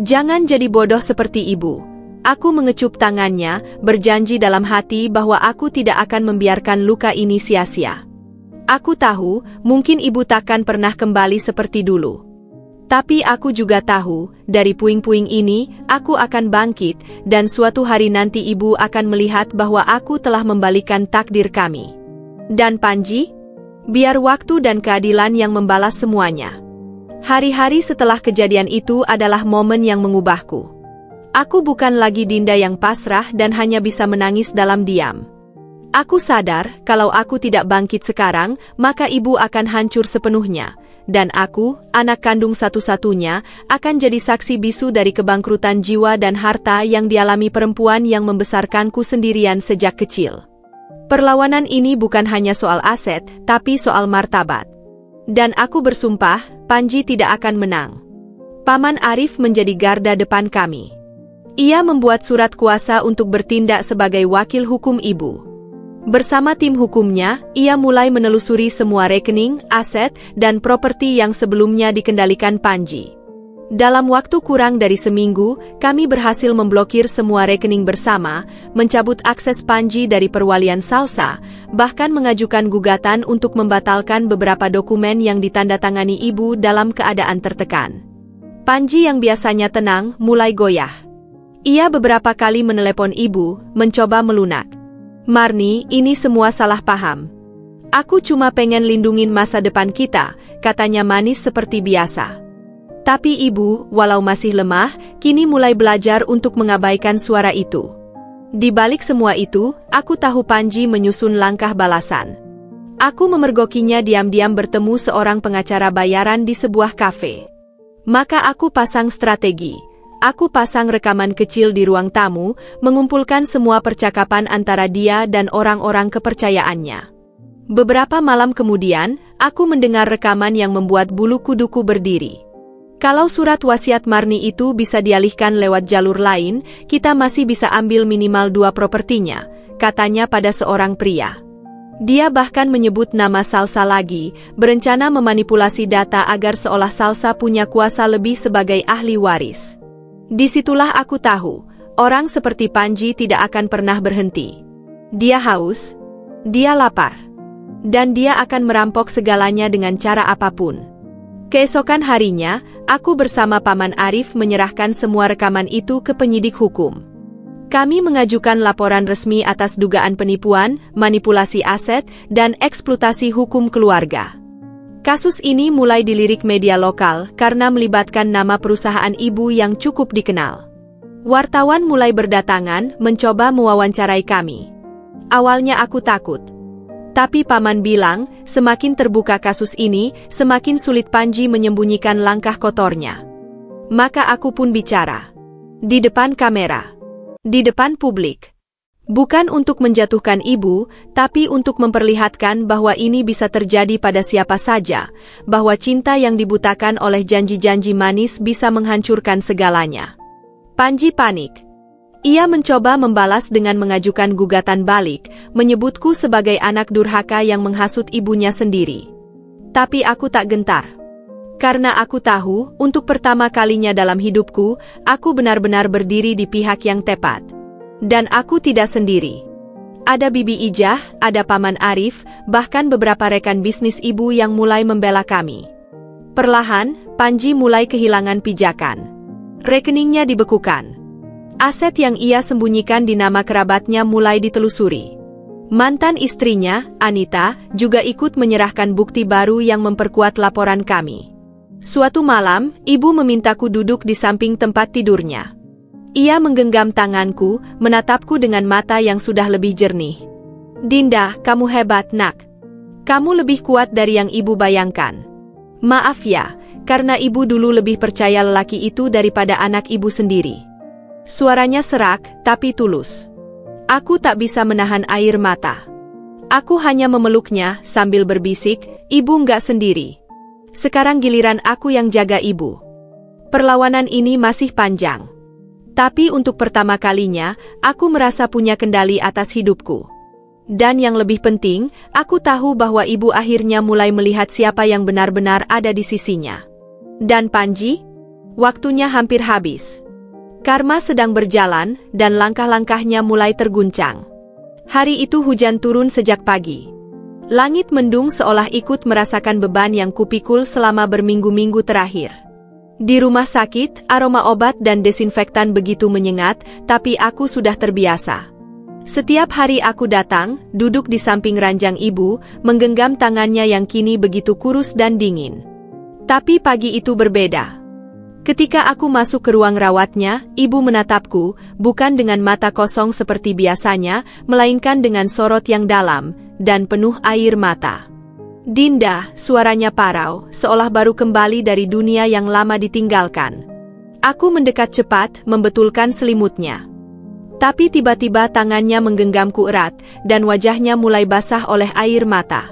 Jangan jadi bodoh seperti ibu. Aku mengecup tangannya, berjanji dalam hati bahwa aku tidak akan membiarkan luka ini sia-sia. Aku tahu, mungkin ibu takkan pernah kembali seperti dulu. Tapi aku juga tahu, dari puing-puing ini, aku akan bangkit, dan suatu hari nanti ibu akan melihat bahwa aku telah membalikan takdir kami. Dan Panji? Biar waktu dan keadilan yang membalas semuanya. Hari-hari setelah kejadian itu adalah momen yang mengubahku. Aku bukan lagi Dinda yang pasrah dan hanya bisa menangis dalam diam. Aku sadar, kalau aku tidak bangkit sekarang, maka ibu akan hancur sepenuhnya. Dan aku, anak kandung satu-satunya, akan jadi saksi bisu dari kebangkrutan jiwa dan harta yang dialami perempuan yang membesarkanku sendirian sejak kecil. Perlawanan ini bukan hanya soal aset, tapi soal martabat. Dan aku bersumpah, Panji tidak akan menang. Paman Arif menjadi garda depan kami. Ia membuat surat kuasa untuk bertindak sebagai wakil hukum ibu. Bersama tim hukumnya, ia mulai menelusuri semua rekening, aset, dan properti yang sebelumnya dikendalikan Panji. Dalam waktu kurang dari seminggu, kami berhasil memblokir semua rekening bersama, mencabut akses Panji dari perwalian Salsa, bahkan mengajukan gugatan untuk membatalkan beberapa dokumen yang ditandatangani ibu dalam keadaan tertekan. Panji yang biasanya tenang, mulai goyah. Ia beberapa kali menelepon ibu, mencoba melunak. Marni, ini semua salah paham. Aku cuma pengen lindungin masa depan kita, katanya manis seperti biasa. Tapi ibu, walau masih lemah, kini mulai belajar untuk mengabaikan suara itu. Di balik semua itu, aku tahu Panji menyusun langkah balasan. Aku memergokinya diam-diam bertemu seorang pengacara bayaran di sebuah kafe. Maka aku pasang strategi. Aku pasang rekaman kecil di ruang tamu, mengumpulkan semua percakapan antara dia dan orang-orang kepercayaannya. Beberapa malam kemudian, aku mendengar rekaman yang membuat bulu kuduku berdiri. Kalau surat wasiat Marni itu bisa dialihkan lewat jalur lain, kita masih bisa ambil minimal 2 propertinya, katanya pada seorang pria. Dia bahkan menyebut nama Salsa lagi, berencana memanipulasi data agar seolah Salsa punya kuasa lebih sebagai ahli waris. Disitulah aku tahu, orang seperti Panji tidak akan pernah berhenti. Dia haus, dia lapar, dan dia akan merampok segalanya dengan cara apapun. Keesokan harinya, aku bersama Paman Arif menyerahkan semua rekaman itu ke penyidik hukum. Kami mengajukan laporan resmi atas dugaan penipuan, manipulasi aset, dan eksploitasi hukum keluarga. Kasus ini mulai dilirik media lokal karena melibatkan nama perusahaan ibu yang cukup dikenal. Wartawan mulai berdatangan mencoba mewawancarai kami. Awalnya aku takut. Tapi paman bilang, semakin terbuka kasus ini, semakin sulit Panji menyembunyikan langkah kotornya. Maka aku pun bicara. Di depan kamera. Di depan publik. Bukan untuk menjatuhkan ibu, tapi untuk memperlihatkan bahwa ini bisa terjadi pada siapa saja, bahwa cinta yang dibutakan oleh janji-janji manis bisa menghancurkan segalanya. Panji panik. Ia mencoba membalas dengan mengajukan gugatan balik, menyebutku sebagai anak durhaka yang menghasut ibunya sendiri. Tapi aku tak gentar. Karena aku tahu, untuk pertama kalinya dalam hidupku, aku benar-benar berdiri di pihak yang tepat. Dan aku tidak sendiri. Ada Bibi Ijah, ada Paman Arif, bahkan beberapa rekan bisnis ibu yang mulai membela kami. Perlahan, Panji mulai kehilangan pijakan. Rekeningnya dibekukan. Aset yang ia sembunyikan di nama kerabatnya mulai ditelusuri. Mantan istrinya, Anita, juga ikut menyerahkan bukti baru yang memperkuat laporan kami. Suatu malam, ibu memintaku duduk di samping tempat tidurnya. Ia menggenggam tanganku, menatapku dengan mata yang sudah lebih jernih. "Dinda, kamu hebat, nak. Kamu lebih kuat dari yang ibu bayangkan. Maaf ya, karena ibu dulu lebih percaya lelaki itu daripada anak ibu sendiri." Suaranya serak, tapi tulus. Aku tak bisa menahan air mata. Aku hanya memeluknya sambil berbisik, "Ibu nggak sendiri. Sekarang giliran aku yang jaga ibu. Perlawanan ini masih panjang. Tapi untuk pertama kalinya, aku merasa punya kendali atas hidupku. Dan yang lebih penting, aku tahu bahwa ibu akhirnya mulai melihat siapa yang benar-benar ada di sisinya. Dan Panji, waktunya hampir habis. Karma sedang berjalan, dan langkah-langkahnya mulai terguncang. Hari itu hujan turun sejak pagi. Langit mendung seolah ikut merasakan beban yang kupikul selama berminggu-minggu terakhir. Di rumah sakit, aroma obat dan desinfektan begitu menyengat, tapi aku sudah terbiasa. Setiap hari aku datang, duduk di samping ranjang ibu, menggenggam tangannya yang kini begitu kurus dan dingin. Tapi pagi itu berbeda. Ketika aku masuk ke ruang rawatnya, ibu menatapku, bukan dengan mata kosong seperti biasanya, melainkan dengan sorot yang dalam, dan penuh air mata. "Dinda," suaranya parau, seolah baru kembali dari dunia yang lama ditinggalkan. Aku mendekat cepat, membetulkan selimutnya. Tapi tiba-tiba tangannya menggenggamku erat, dan wajahnya mulai basah oleh air mata.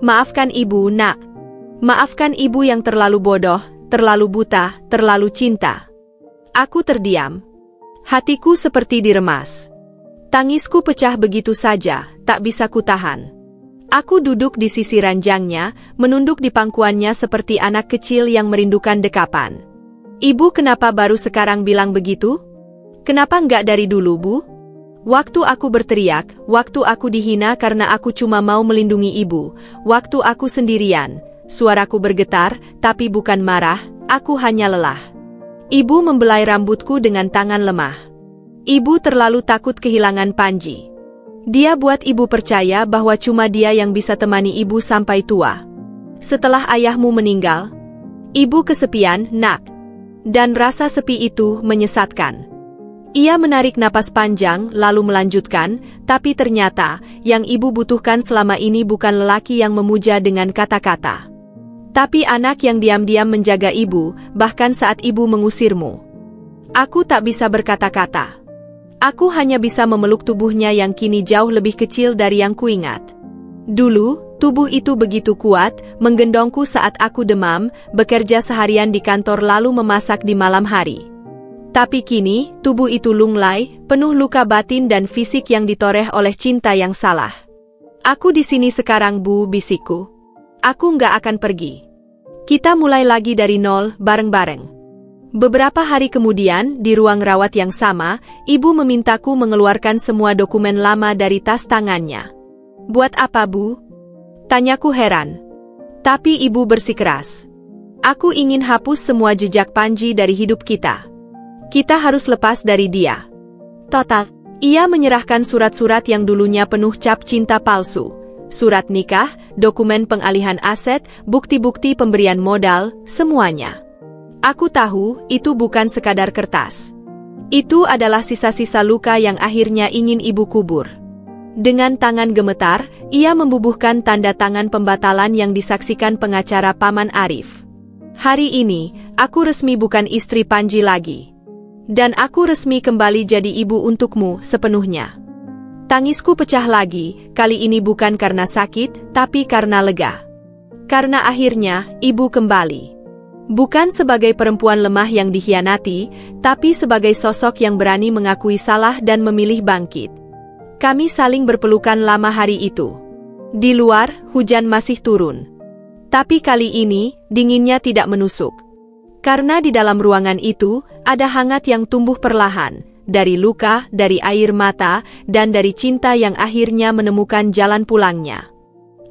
"Maafkan ibu, nak. Maafkan ibu yang terlalu bodoh, terlalu buta, terlalu cinta." Aku terdiam. Hatiku seperti diremas. Tangisku pecah begitu saja, tak bisa kutahan. Aku duduk di sisi ranjangnya, menunduk di pangkuannya seperti anak kecil yang merindukan dekapan. "Ibu kenapa baru sekarang bilang begitu? Kenapa enggak dari dulu, Bu?" Waktu aku berteriak, waktu aku dihina karena aku cuma mau melindungi ibu, waktu aku sendirian, suaraku bergetar, tapi bukan marah, aku hanya lelah. Ibu membelai rambutku dengan tangan lemah. Ibu terlalu takut kehilangan Panji. Dia buat ibu percaya bahwa cuma dia yang bisa temani ibu sampai tua. Setelah ayahmu meninggal, ibu kesepian, nak. Dan rasa sepi itu menyesatkan. Ia menarik napas panjang lalu melanjutkan, "Tapi ternyata, yang ibu butuhkan selama ini bukan lelaki yang memuja dengan kata-kata. Tapi anak yang diam-diam menjaga ibu, bahkan saat ibu mengusirmu." Aku tak bisa berkata-kata. Aku hanya bisa memeluk tubuhnya yang kini jauh lebih kecil dari yang kuingat. Dulu, tubuh itu begitu kuat, menggendongku saat aku demam, bekerja seharian di kantor lalu memasak di malam hari. Tapi kini, tubuh itu lunglai, penuh luka batin dan fisik yang ditoreh oleh cinta yang salah. "Aku di sini sekarang, Bu," bisikku. "Aku nggak akan pergi. Kita mulai lagi dari nol, bareng-bareng." Beberapa hari kemudian, di ruang rawat yang sama, ibu memintaku mengeluarkan semua dokumen lama dari tas tangannya. "Buat apa, Bu?" tanyaku heran. Tapi ibu bersikeras. "Aku ingin hapus semua jejak Panji dari hidup kita. Kita harus lepas dari dia. Total." Ia menyerahkan surat-surat yang dulunya penuh cap cinta palsu. Surat nikah, dokumen pengalihan aset, bukti-bukti pemberian modal, semuanya. Aku tahu, itu bukan sekadar kertas. Itu adalah sisa-sisa luka yang akhirnya ingin ibu kubur. Dengan tangan gemetar, ia membubuhkan tanda tangan pembatalan yang disaksikan pengacara Paman Arif. Hari ini, aku resmi bukan istri Panji lagi. Dan aku resmi kembali jadi ibu untukmu sepenuhnya. Tangisku pecah lagi, kali ini bukan karena sakit, tapi karena lega. Karena akhirnya, ibu kembali. Bukan sebagai perempuan lemah yang dikhianati, tapi sebagai sosok yang berani mengakui salah dan memilih bangkit. Kami saling berpelukan lama hari itu. Di luar, hujan masih turun. Tapi kali ini, dinginnya tidak menusuk. Karena di dalam ruangan itu, ada hangat yang tumbuh perlahan, dari luka, dari air mata, dan dari cinta yang akhirnya menemukan jalan pulangnya.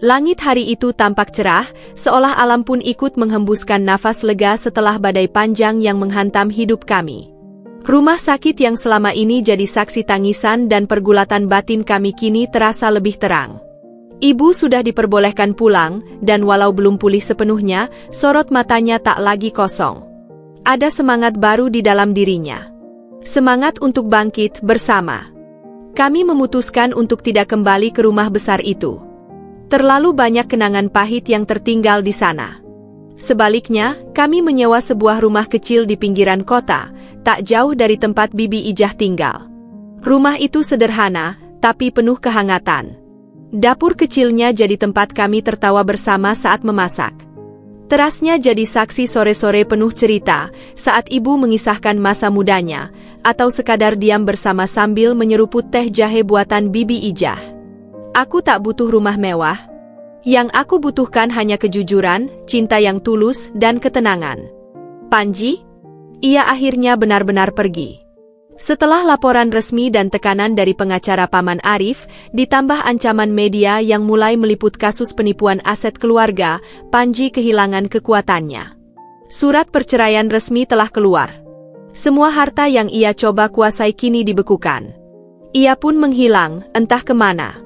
Langit hari itu tampak cerah, seolah alam pun ikut menghembuskan nafas lega setelah badai panjang yang menghantam hidup kami. Rumah sakit yang selama ini jadi saksi tangisan dan pergulatan batin kami kini terasa lebih terang. Ibu sudah diperbolehkan pulang, dan walau belum pulih sepenuhnya, sorot matanya tak lagi kosong. Ada semangat baru di dalam dirinya. Semangat untuk bangkit bersama. Kami memutuskan untuk tidak kembali ke rumah besar itu. Terlalu banyak kenangan pahit yang tertinggal di sana. Sebaliknya, kami menyewa sebuah rumah kecil di pinggiran kota, tak jauh dari tempat Bibi Ijah tinggal. Rumah itu sederhana, tapi penuh kehangatan. Dapur kecilnya jadi tempat kami tertawa bersama saat memasak. Terasnya jadi saksi sore-sore penuh cerita, saat ibu mengisahkan masa mudanya, atau sekadar diam bersama sambil menyeruput teh jahe buatan Bibi Ijah. Aku tak butuh rumah mewah. Yang aku butuhkan hanya kejujuran, cinta yang tulus, dan ketenangan. Panji? Ia akhirnya benar-benar pergi. Setelah laporan resmi dan tekanan dari pengacara Paman Arif, ditambah ancaman media yang mulai meliput kasus penipuan aset keluarga, Panji kehilangan kekuatannya. Surat perceraian resmi telah keluar. Semua harta yang ia coba kuasai kini dibekukan. Ia pun menghilang, entah kemana.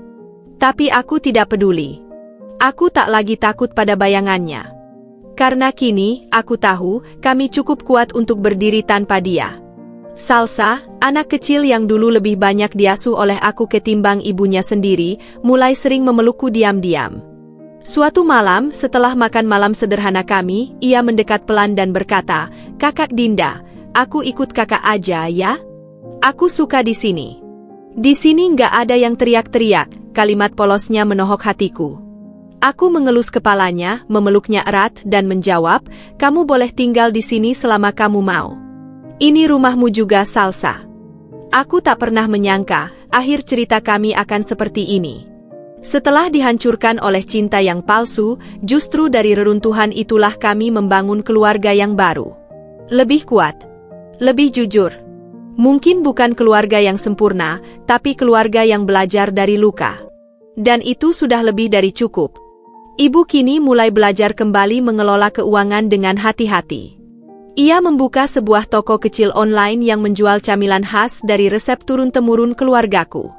Tapi aku tidak peduli. Aku tak lagi takut pada bayangannya. Karena kini, aku tahu, kami cukup kuat untuk berdiri tanpa dia. Salsa, anak kecil yang dulu lebih banyak diasuh oleh aku ketimbang ibunya sendiri, mulai sering memelukku diam-diam. Suatu malam, setelah makan malam sederhana kami, ia mendekat pelan dan berkata, "Kakak Dinda, aku ikut kakak aja ya? Aku suka di sini." Di sini nggak ada yang teriak-teriak, kalimat polosnya menohok hatiku. Aku mengelus kepalanya, memeluknya erat, dan menjawab, "Kamu boleh tinggal di sini selama kamu mau. Ini rumahmu juga, Salsa." Aku tak pernah menyangka, akhir cerita kami akan seperti ini. Setelah dihancurkan oleh cinta yang palsu, justru dari reruntuhan itulah kami membangun keluarga yang baru. Lebih kuat. Lebih jujur. Mungkin bukan keluarga yang sempurna, tapi keluarga yang belajar dari luka. Dan itu sudah lebih dari cukup. Ibu kini mulai belajar kembali mengelola keuangan dengan hati-hati. Ia membuka sebuah toko kecil online yang menjual camilan khas dari resep turun-temurun keluargaku.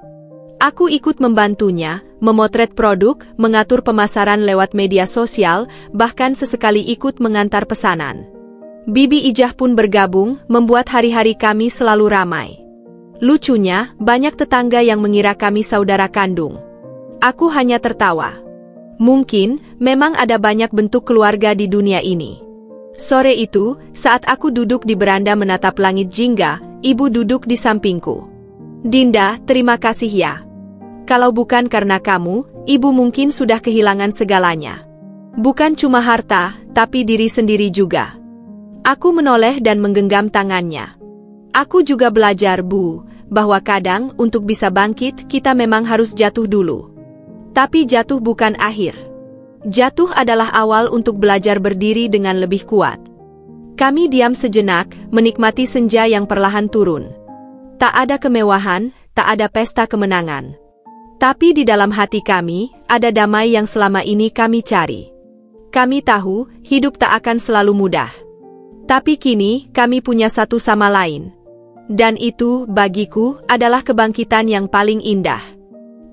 Aku ikut membantunya, memotret produk, mengatur pemasaran lewat media sosial, bahkan sesekali ikut mengantar pesanan. Bibi Ijah pun bergabung, membuat hari-hari kami selalu ramai. Lucunya, banyak tetangga yang mengira kami saudara kandung. Aku hanya tertawa. Mungkin, memang ada banyak bentuk keluarga di dunia ini. Sore itu, saat aku duduk di beranda menatap langit jingga, ibu duduk di sampingku. "Dinda, terima kasih ya. Kalau bukan karena kamu, ibu mungkin sudah kehilangan segalanya. Bukan cuma harta, tapi diri sendiri juga." Aku menoleh dan menggenggam tangannya. "Aku juga belajar, Bu, bahwa kadang untuk bisa bangkit kita memang harus jatuh dulu. Tapi jatuh bukan akhir. Jatuh adalah awal untuk belajar berdiri dengan lebih kuat." Kami diam sejenak, menikmati senja yang perlahan turun. Tak ada kemewahan, tak ada pesta kemenangan. Tapi di dalam hati kami, ada damai yang selama ini kami cari. Kami tahu, hidup tak akan selalu mudah. Tapi kini, kami punya satu sama lain. Dan itu, bagiku, adalah kebangkitan yang paling indah.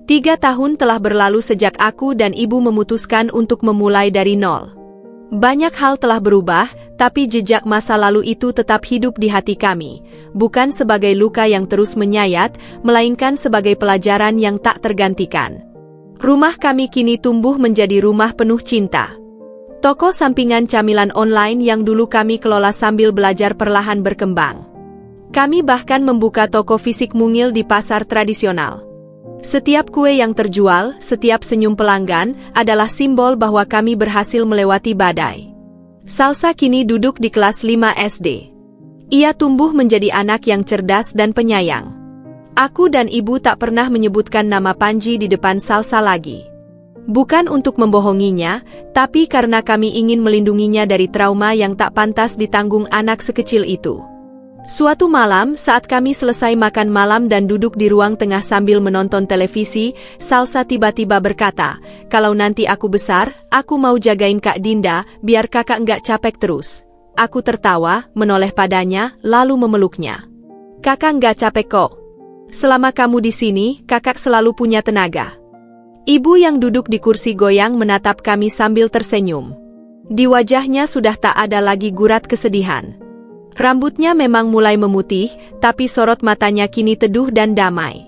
3 tahun telah berlalu sejak aku dan ibu memutuskan untuk memulai dari nol. Banyak hal telah berubah, tapi jejak masa lalu itu tetap hidup di hati kami, bukan sebagai luka yang terus menyayat, melainkan sebagai pelajaran yang tak tergantikan. Rumah kami kini tumbuh menjadi rumah penuh cinta. Toko sampingan camilan online yang dulu kami kelola sambil belajar perlahan berkembang. Kami bahkan membuka toko fisik mungil di pasar tradisional. Setiap kue yang terjual, setiap senyum pelanggan, adalah simbol bahwa kami berhasil melewati badai. Salsa kini duduk di kelas 5 SD. Ia tumbuh menjadi anak yang cerdas dan penyayang. Aku dan ibu tak pernah menyebutkan nama Panji di depan Salsa lagi. Bukan untuk membohonginya, tapi karena kami ingin melindunginya dari trauma yang tak pantas ditanggung anak sekecil itu. Suatu malam, saat kami selesai makan malam dan duduk di ruang tengah sambil menonton televisi, Salsa tiba-tiba berkata, "Kalau nanti aku besar, aku mau jagain Kak Dinda, biar kakak nggak capek terus." Aku tertawa, menoleh padanya, lalu memeluknya. "Kakak nggak capek kok. Selama kamu di sini, kakak selalu punya tenaga." Ibu yang duduk di kursi goyang menatap kami sambil tersenyum. Di wajahnya sudah tak ada lagi gurat kesedihan. Rambutnya memang mulai memutih, tapi sorot matanya kini teduh dan damai.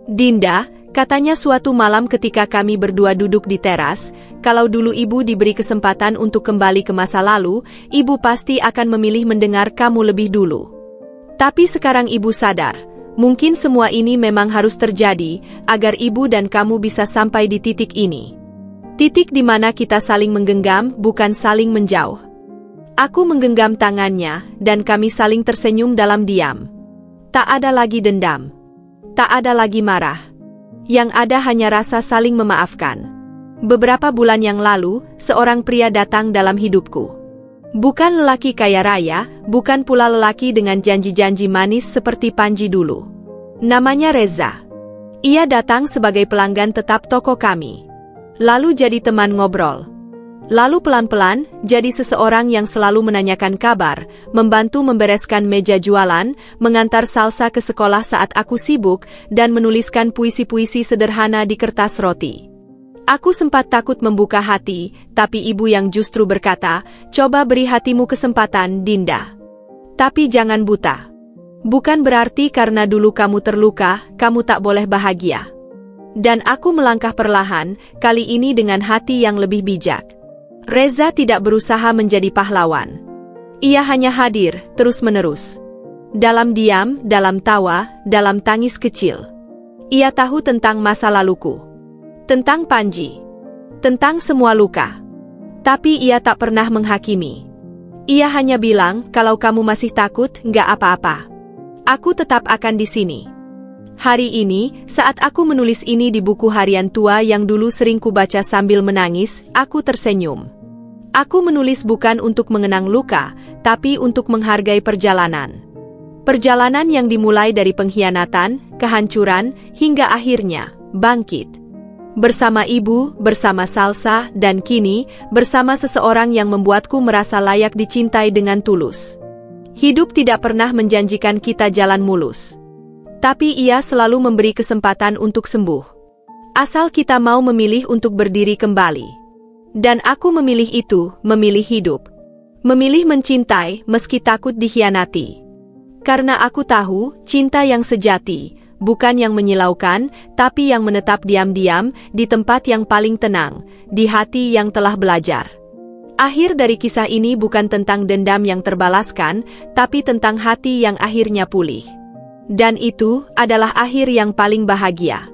"Dinda," katanya suatu malam ketika kami berdua duduk di teras, "kalau dulu ibu diberi kesempatan untuk kembali ke masa lalu, ibu pasti akan memilih mendengar kamu lebih dulu. Tapi sekarang ibu sadar, mungkin semua ini memang harus terjadi, agar ibu dan kamu bisa sampai di titik ini. Titik di mana kita saling menggenggam, bukan saling menjauh." Aku menggenggam tangannya, dan kami saling tersenyum dalam diam. Tak ada lagi dendam. Tak ada lagi marah. Yang ada hanya rasa saling memaafkan. Beberapa bulan yang lalu, seorang pria datang dalam hidupku. Bukan lelaki kaya raya, bukan pula lelaki dengan janji-janji manis seperti Panji dulu. Namanya Reza. Ia datang sebagai pelanggan tetap toko kami. Lalu jadi teman ngobrol. Lalu pelan-pelan, jadi seseorang yang selalu menanyakan kabar, membantu membereskan meja jualan, mengantar Salsa ke sekolah saat aku sibuk, dan menuliskan puisi-puisi sederhana di kertas roti. Aku sempat takut membuka hati, tapi ibu yang justru berkata, "Coba beri hatimu kesempatan, Dinda. Tapi jangan buta. Bukan berarti karena dulu kamu terluka, kamu tak boleh bahagia." Dan aku melangkah perlahan, kali ini dengan hati yang lebih bijak. Reza tidak berusaha menjadi pahlawan. Ia hanya hadir, terus-menerus. Dalam diam, dalam tawa, dalam tangis kecil. Ia tahu tentang masa laluku. Tentang Panji. Tentang semua luka. Tapi ia tak pernah menghakimi. Ia hanya bilang, "Kalau kamu masih takut, nggak apa-apa. Aku tetap akan di sini." Hari ini, saat aku menulis ini di buku harian tua yang dulu sering kubaca sambil menangis, aku tersenyum. Aku menulis bukan untuk mengenang luka, tapi untuk menghargai perjalanan. Perjalanan yang dimulai dari pengkhianatan, kehancuran, hingga akhirnya bangkit. Bersama ibu, bersama Salsa, dan kini, bersama seseorang yang membuatku merasa layak dicintai dengan tulus. Hidup tidak pernah menjanjikan kita jalan mulus. Tapi ia selalu memberi kesempatan untuk sembuh. Asal kita mau memilih untuk berdiri kembali. Dan aku memilih itu, memilih hidup. Memilih mencintai meski takut dikhianati. Karena aku tahu, cinta yang sejati, bukan yang menyilaukan, tapi yang menetap diam-diam, di tempat yang paling tenang, di hati yang telah belajar. Akhir dari kisah ini bukan tentang dendam yang terbalaskan, tapi tentang hati yang akhirnya pulih. Dan itu adalah akhir yang paling bahagia.